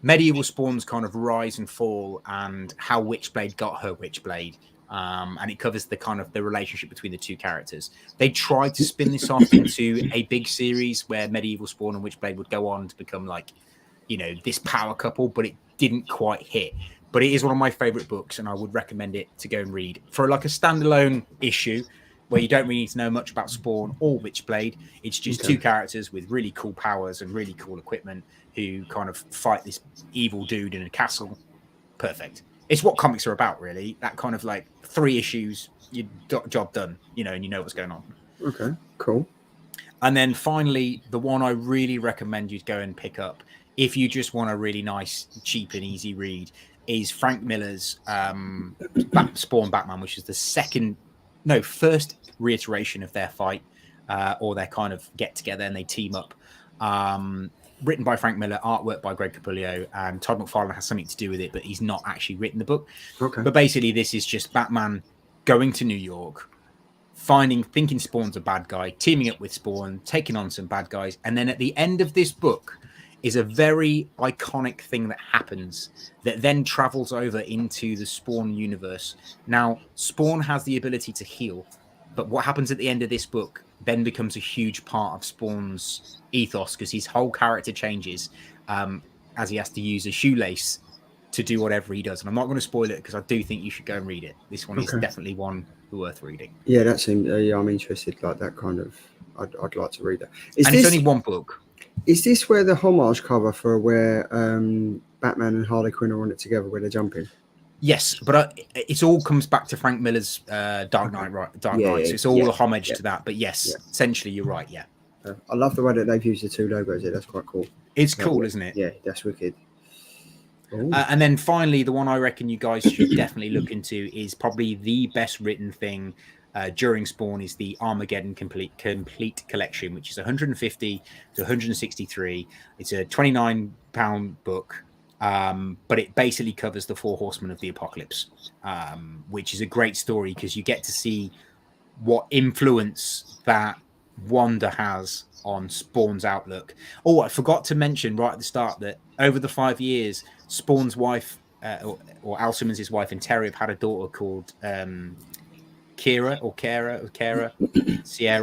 Medieval Spawn's kind of rise and fall and how Witchblade got her Witchblade. And it covers the kind of the relationship between the 2 characters. They tried to spin this off into a big series where Medieval Spawn and Witchblade would go on to become like, you know, this power couple, but it didn't quite hit. But it is one of my favorite books and I would recommend it to go and read. For like a standalone issue, where you don't really need to know much about Spawn or Witchblade. It's just two characters with really cool powers and really cool equipment who kind of fight this evil dude in a castle. Perfect. It's what comics are about, really. That kind of like 3 issues, your job done, and you know what's going on. Okay, cool. And then finally, the one I really recommend you go and pick up if you just want a really nice, cheap and easy read is Frank Miller's Spawn Batman, which is the first reiteration of their fight or their kind of get together and they team up. Written by Frank Miller, artwork by Greg Capullo, and Todd McFarlane has something to do with it, but he's not actually written the book. Okay. But basically, this is just Batman going to New York, thinking Spawn's a bad guy, teaming up with Spawn, taking on some bad guys, and then at the end of this book is a very iconic thing that happens that then travels over into the Spawn universe. Now, Spawn has the ability to heal, but what happens at the end of this book then becomes a huge part of Spawn's ethos because his whole character changes as he has to use a shoelace to do whatever he does. And I'm not going to spoil it because I do think you should go and read it. This one is definitely one worth reading. Yeah, that seems. Yeah, I'm interested. Like that kind of. I'd like to read that. It's only one book. Is this where the homage cover for where Batman and Harley Quinn are on it together, where they're jumping? Yes, but it all comes back to Frank Miller's Dark Knight, right? Dark Knight. So it's all a homage to that. But yes, essentially, you're right. Yeah. I love the way that they've used the 2 logos here. That's quite cool. It's cool, isn't it? Yeah, that's wicked. And then finally, the one I reckon you guys should definitely look into is probably the best written thing during Spawn is the Armageddon complete collection, which is 150 to 163. It's a £29 book. But it basically covers the 4 horsemen of the apocalypse, which is a great story because you get to see what influence that Wanda has on Spawn's outlook. Oh, I forgot to mention right at the start that over the 5 years, Spawn's wife, or Al Simmons' wife and Terry have had a daughter called Sierra or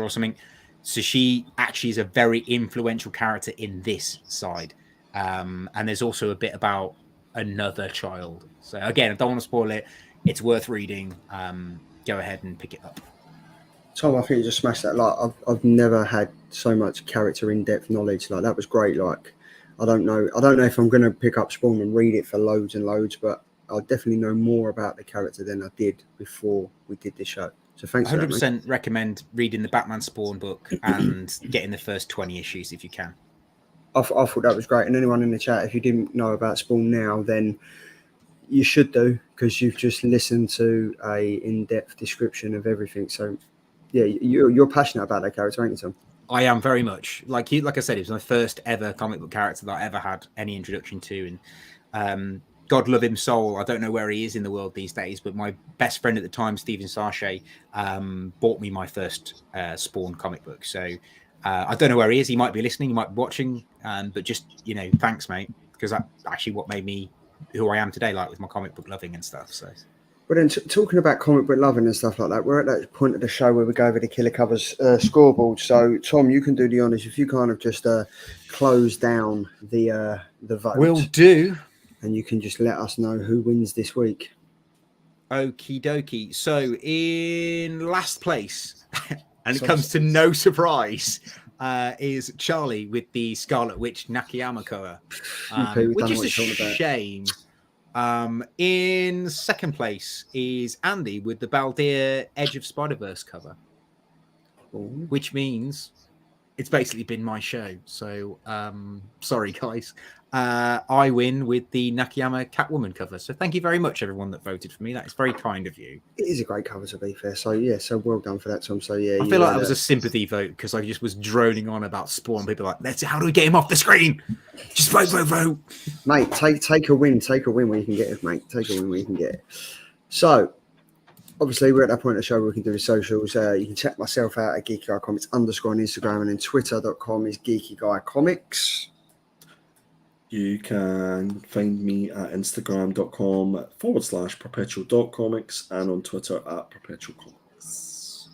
something. So she actually is a very influential character in this side. And there's also a bit about another child. So again, I don't want to spoil it. It's worth reading. Go ahead and pick it up. Tom, I think you just smashed that. Like I've never had so much character in-depth knowledge. Like that was great. Like I don't know if I'm going to pick up Spawn and read it for loads and loads, but I'll definitely know more about the character than I did before we did this show. So thanks. 100% recommend reading the Batman Spawn book and getting the first 20 issues if you can. I thought that was great. And anyone in the chat, if you didn't know about Spawn now, then you should do because you've just listened to a in-depth description of everything. So, yeah, you're passionate about that character, aren't you, Tom? I am very much. Like I said, it was my first ever comic book character that I ever had any introduction to. And God love him soul. I don't know where he is in the world these days, but my best friend at the time, Stephen Sarche, bought me my first Spawn comic book. So I don't know where he is. He might be listening. He might be watching. But just, thanks, mate, because that's actually what made me who I am today, like with my comic book loving and stuff. So. But then talking about comic book loving and stuff like that, we're at that point of the show where we go over the Killer Covers scoreboard. So, Tom, you can do the honours if you kind of just close down the vote. Will do. And you can just let us know who wins this week. Okie dokie. So, in last place, and it comes to no surprise, is Charlie with the Scarlet Witch Nakayama cover, which is a shame. In second place is Andy with the Baldir Edge of Spider-Verse cover, which means it's basically been my show. So, sorry, guys. I win with the Nakayama Catwoman cover. So thank you very much, everyone that voted for me. That is very kind of you. It is a great cover, to be fair. So, yeah, so well done for that, Tom. So, yeah. I feel like that was a sympathy vote because I just was droning on about Spawn. People are like, how do we get him off the screen? Just vote. Mate, take a win. Take a win where you can get it, mate. Take a win where you can get it. So, obviously, we're at that point of the show where we can do the socials. You can check myself out at Geeky Guy Comics _ on Instagram, and then twitter.com is Geeky Guy Comics. You can find me at instagram.com /perpetual.comics and on Twitter at perpetual comics.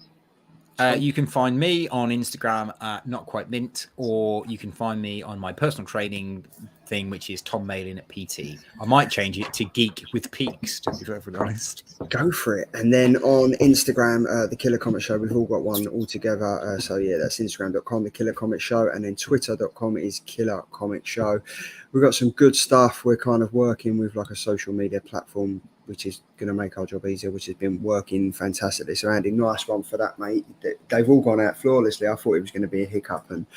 You can find me on Instagram at NotQuiteMint, or you can find me on my personal training thing, which is Tom Malin at PT. I might change it to Geek with Peaks, to be perfectly honest. Go for it. And then on Instagram, The Killer Comic Show, we've all got one all together. So yeah, that's Instagram.com, The Killer Comic Show, and then Twitter.com is Killer Comic Show. We've got some good stuff. We're kind of working with like a social media platform, which is going to make our job easier, which has been working fantastically. So Andy, nice one for that, mate. They've all gone out flawlessly. I thought it was going to be a hiccup, and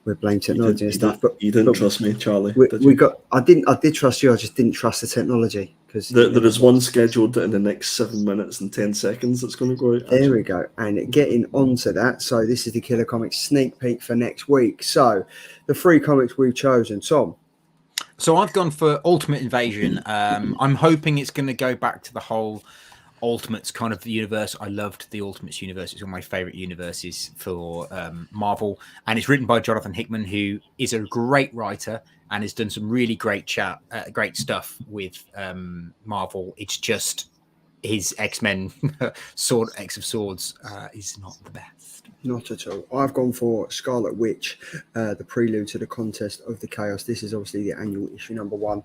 we're blaming technology and stuff. But you didn't trust me, Charlie. I did trust you. I just didn't trust the technology, because there is one scheduled in the next 7 minutes and 10 seconds that's going to go out. Actually. There we go. And getting onto that, so this is the Killer Comics sneak peek for next week. So the 3 comics we've chosen, Tom. So I've gone for Ultimate Invasion. I'm hoping it's going to go back to the whole Ultimates kind of universe. I loved the Ultimates universe. It's one of my favorite universes for Marvel. And it's written by Jonathan Hickman, who is a great writer and has done some really great stuff with Marvel. It's just his X-Men X of Swords is not the best. Not at all. I've gone for Scarlet Witch, the prelude to the Contest of the Chaos. This is obviously the annual issue #1.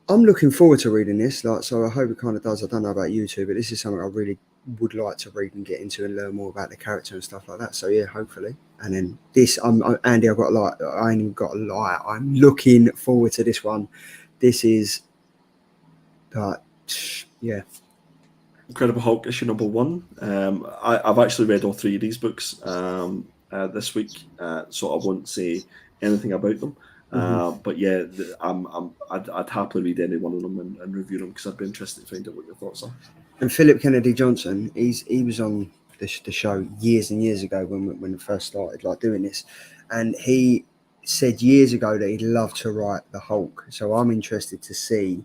I'm looking forward to reading this. So I hope it kind of does. I don't know about you two, but this is something I really would like to read and get into and learn more about the character and stuff like that. So yeah, hopefully. And then this, Andy, I've got a lot. I ain't even got a lie. I'm looking forward to this one. This is, yeah. Incredible Hulk issue #1. I've actually read all 3 of these books this week, so I won't say anything about them. But yeah, I'd happily read any one of them and review them, because I'd be interested to find out what your thoughts are. And Philip Kennedy Johnson, he was on the show years and years ago when it first started like doing this, and he said years ago that he'd love to write the Hulk. So I'm interested to see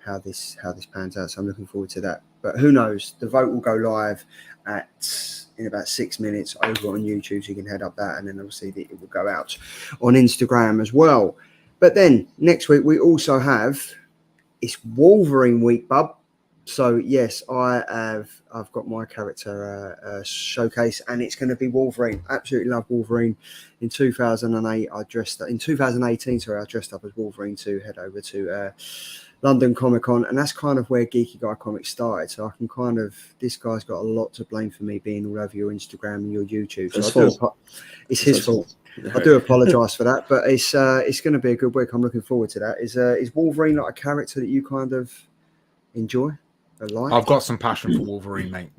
how this pans out. So I'm looking forward to that. But who knows? The vote will go live in about 6 minutes over on YouTube, so you can head up that, and then obviously it will go out on Instagram as well. But then next week we also have, it's Wolverine week, bub. So yes, I've got my character showcase, and it's going to be Wolverine. Absolutely love Wolverine. In 2018, I dressed up as Wolverine to head over to London Comic Con, and that's kind of where Geeky Guy Comics started. So I can this guy's got a lot to blame for me being all over your Instagram and your YouTube. So it's his fault. I do apologise for that, but it's going to be a good week. I'm looking forward to that. Is Wolverine like a character that you kind of enjoy? Like? I've got some passion for Wolverine, mate.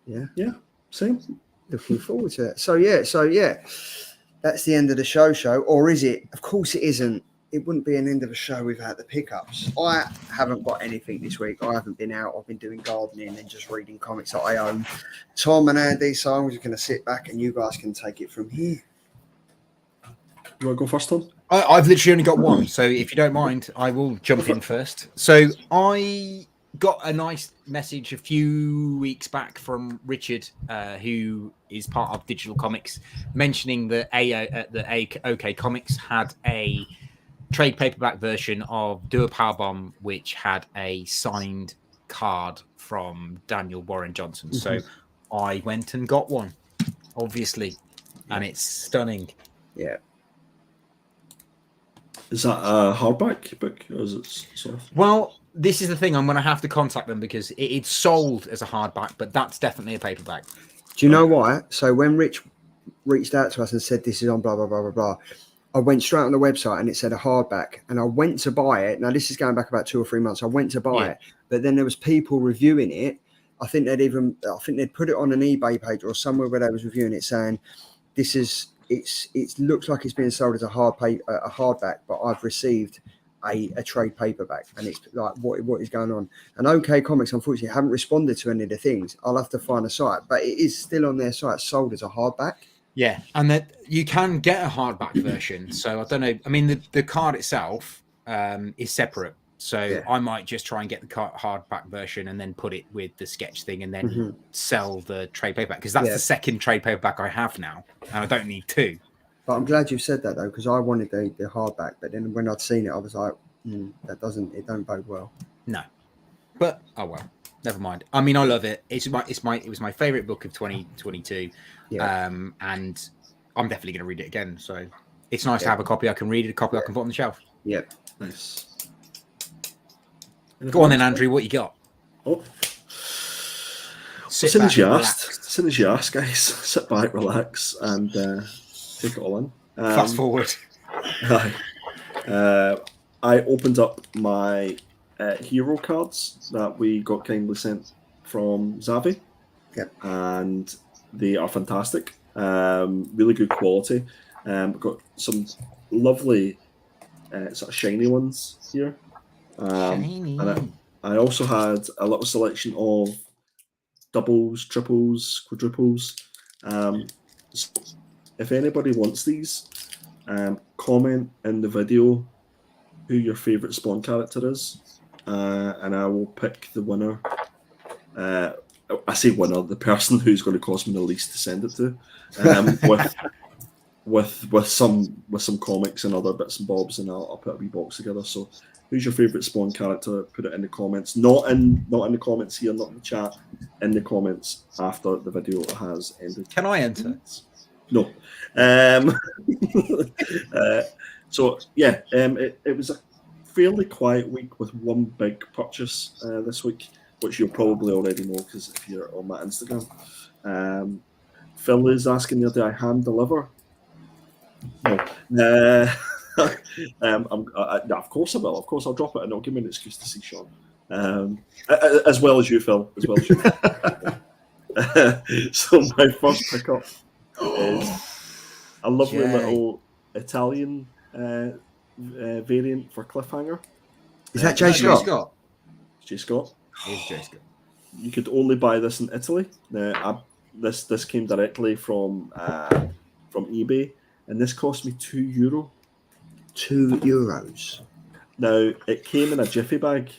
Yeah, same. Looking forward to it. So yeah, that's the end of the show. Or is it? Of course it isn't. It wouldn't be an end of a show without the pickups. I haven't got anything this week. I haven't been out. I've been doing gardening and just reading comics that I own. Tom and Andy, so I'm just going to sit back and you guys can take it from here. You want to go first, Tom? I've literally only got one, so if you don't mind, I will jump in first. So I got a nice message a few weeks back from Richard, who is part of Digital Comics, mentioning that OK Comics had a trade paperback version of Do a Powerbomb, which had a signed card from Daniel Warren Johnson. So I went and got one, obviously, and it's stunning. Yeah. Is that a hardback book, or is it soft? Well, this is the thing. I'm going to have to contact them because it's sold as a hardback, but that's definitely a paperback. Do you know why? So when Rich reached out to us and said this is on blah, blah, blah, blah, blah, I went straight on the website and it said a hardback, and I went to buy it. Now, this is going back about 2 or 3 months. I went to buy it, but then there was people reviewing it. I think they'd put it on an eBay page or somewhere where they was reviewing it, saying it looks like it's being sold as a hardback, but I've received a trade paperback, and it's like what is going on. And OK Comics, unfortunately, haven't responded to any of the things. I'll have to find a site, but it is still on their site, sold as a hardback. Yeah, and that you can get a hardback version. So I don't know. I mean, the card itself is separate. So I might just try and get the hardback version and then put it with the sketch thing and then sell the trade paperback, because that's the second trade paperback I have now, and I don't need 2. But I'm glad you said that though, because I wanted the hardback, but then when I'd seen it, I was like, it don't bode well. No, but oh well. Never mind. I mean, I love it. It was my favorite book of 2022. Yeah. And I'm definitely going to read it again. So it's nice to have a copy I can read, a copy I can put on the shelf. Yeah. Nice. Go on then, Andrew. What you got? Oh. Sit As soon back, as you relax. asked, as soon as you ask, guys, sit back, relax, and take it all in. Fast forward. I opened up my hero cards that we got kindly sent from Zavi, and they are fantastic. Really good quality. Got some lovely sort of shiny ones here. Shiny. And I also had a little selection of doubles, triples, quadruples. So if anybody wants these, comment in the video who your favourite Spawn character is, and I will pick the winner. I say winner, the person who's going to cost me the least to send it to, with some comics and other bits and bobs, and I'll put a wee box together. So, who's your favourite Spawn character? Put it in the comments. Not in the comments here, not in the chat. In the comments after the video has ended. Can I enter? No. So yeah, it was a fairly quiet week with one big purchase this week, which you'll probably already know because if you're on my Instagram. Phil is asking me, do I hand deliver? No. Of course I will. Of course I'll drop it and it'll give me an excuse to see Sean. As well as you, Phil. As well as you. So my first pickup is a lovely little Italian variant for Cliffhanger. Is that Jay Scott? Jay Scott. It's Jay Scott. You could only buy this in Italy. This came directly from eBay, and this cost me €2. €2. Now it came in a jiffy bag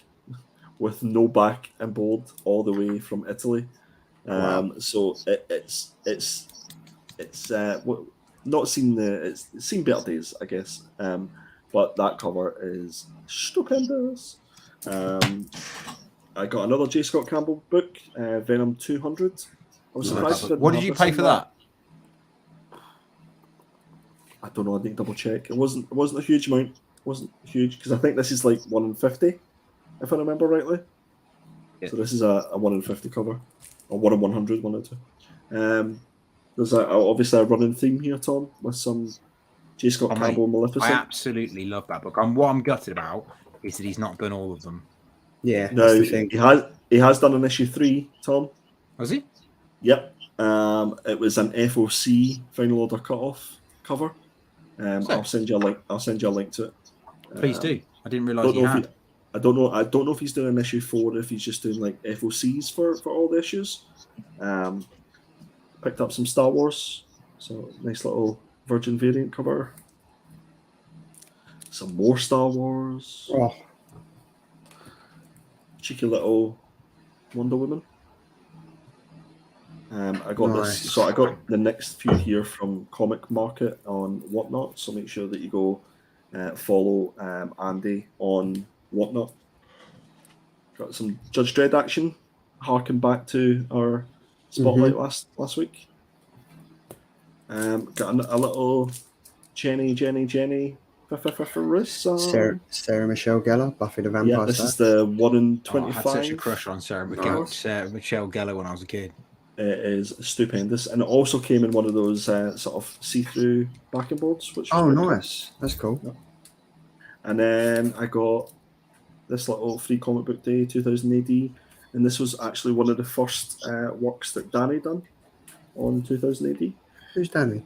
with no back and board, all the way from Italy. Wow. So it's not seen it's seen better days, I guess. But that cover is stupendous. I got another J. Scott Campbell book, Venom 200. I was surprised. What did you pay for that? I don't know. I need to double check. It wasn't a huge amount. It wasn't huge because I think this is like 1 in 50, if I remember rightly. Yeah. So this is a 1 in 50 cover, or 1 in 100, one or two. There's obviously a running theme here, Tom, with some J. Scott Campbell Maleficent. I absolutely love that book. What I'm gutted about is that he's not done all of them. Yeah, no, he has done an issue 3, Tom. Was he? Yep. It was an FOC Final Order Cutoff cover. I'll send you a link. I'll send you a link to it. Please do. I didn't realise he had. I don't know. I don't know if he's doing an issue 4 or if he's just doing like FOCs for all the issues. Picked up some Star Wars, so nice little Virgin variant cover. Some more Star Wars. Oh. Cheeky little Wonder Woman. I got this. So I got the next few here from Comic Market on Whatnot. So make sure that you go follow Andy on Whatnot. Got some Judge Dredd action. Harken back to our spotlight last week. Got a little Jenny. Sarah Michelle Gellar, Buffy the Vampire Slayer. This is the 1 in 25. I had such a crush on Sarah Michelle Gellar when I was a kid. It is stupendous, and it also came in one of those sort of see-through backing boards. Which nice. That's cool. Yeah. And then I got this little Free Comic Book Day 2000 AD, and this was actually one of the first works that Danny done on 2000 AD. Who's Danny?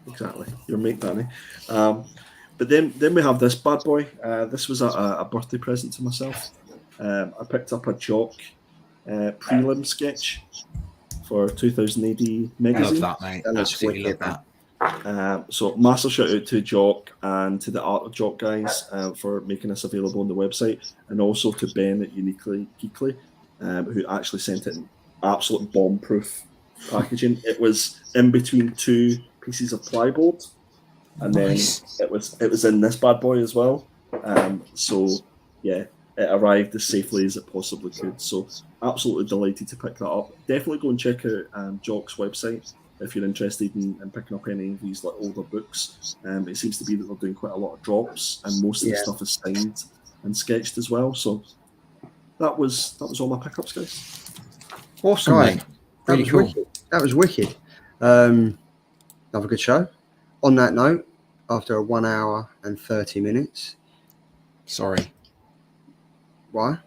Exactly, your mate Danny. But then we have this bad boy. This was a birthday present to myself. I picked up a Jock prelim sketch for 2000 AD magazine. I love that, mate. Absolutely love that. So massive shout out to Jock and to the Art of Jock guys for making this available on the website, and also to Ben at Uniquely Geekly, who actually sent it in absolute bomb-proof packaging. It was in between 2 pieces of plyboard, and then it was in this bad boy as well. So yeah, it arrived as safely as it possibly could. So absolutely delighted to pick that up. Definitely go and check out Jock's website if you're interested in picking up any of these like older books. It seems to be that they're doing quite a lot of drops, and most of the stuff is signed and sketched as well. So that was all my pickups, guys. Awesome, Right. mate. Really cool. Wicked. That was wicked. Another good show. On that note, after 1 hour and 30 minutes. Sorry. Why?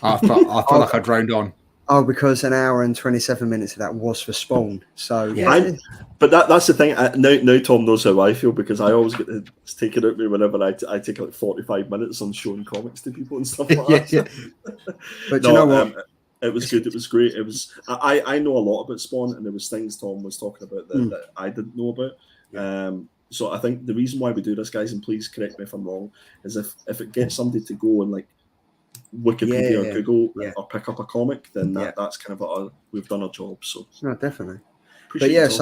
I felt like I droned on. Oh, because 1 hour and 27 minutes of that was for Spawn. So Yeah. But that's the thing. Now Tom knows how I feel, because I always get it's taken out of me whenever I take like 45 minutes on showing comics to people and stuff like that. Yeah. But you know what? It was good. It was great. It was. I know a lot about Spawn, and there was things Tom was talking about that I didn't know about. Yeah. So I think the reason why we do this, guys, and please correct me if I'm wrong, is if it gets somebody to go and like Wikipedia or Google or pick up a comic, then that's kind of we've done our job. So no, definitely. Appreciate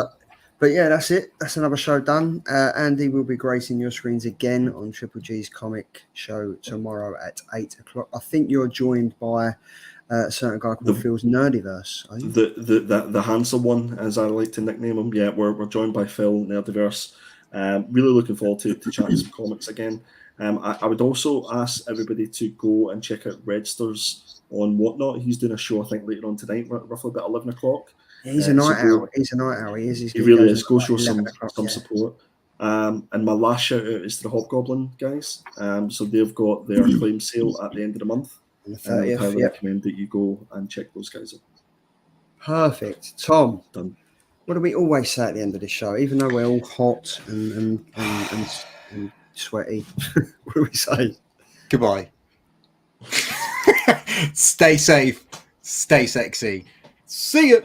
But yeah, that's it. That's another show done. Andy will be gracing your screens again on Triple G's comic show tomorrow at 8 o'clock. I think you're joined by a certain guy called Phil's Nerdiverse. Are you? The handsome one, as I like to nickname him. Yeah, we're joined by Phil Nerdiverse. Really looking forward to chatting some comics again. I would also ask everybody to go and check out Redster's on Whatnot. He's doing a show, I think, later on tonight, roughly about 11 o'clock. Yeah, he's a night owl. He's a night owl. He really is. Go show some support. And my last shout out is to the Hobgoblin guys. So they've got their claim sale at the end of the month. On the 30th, I highly recommend that you go and check those guys out. Perfect. Tom, done. What do we always say at the end of the show? Even though we're all hot and sweaty, what do we say? Goodbye. Stay safe. Stay sexy. See ya.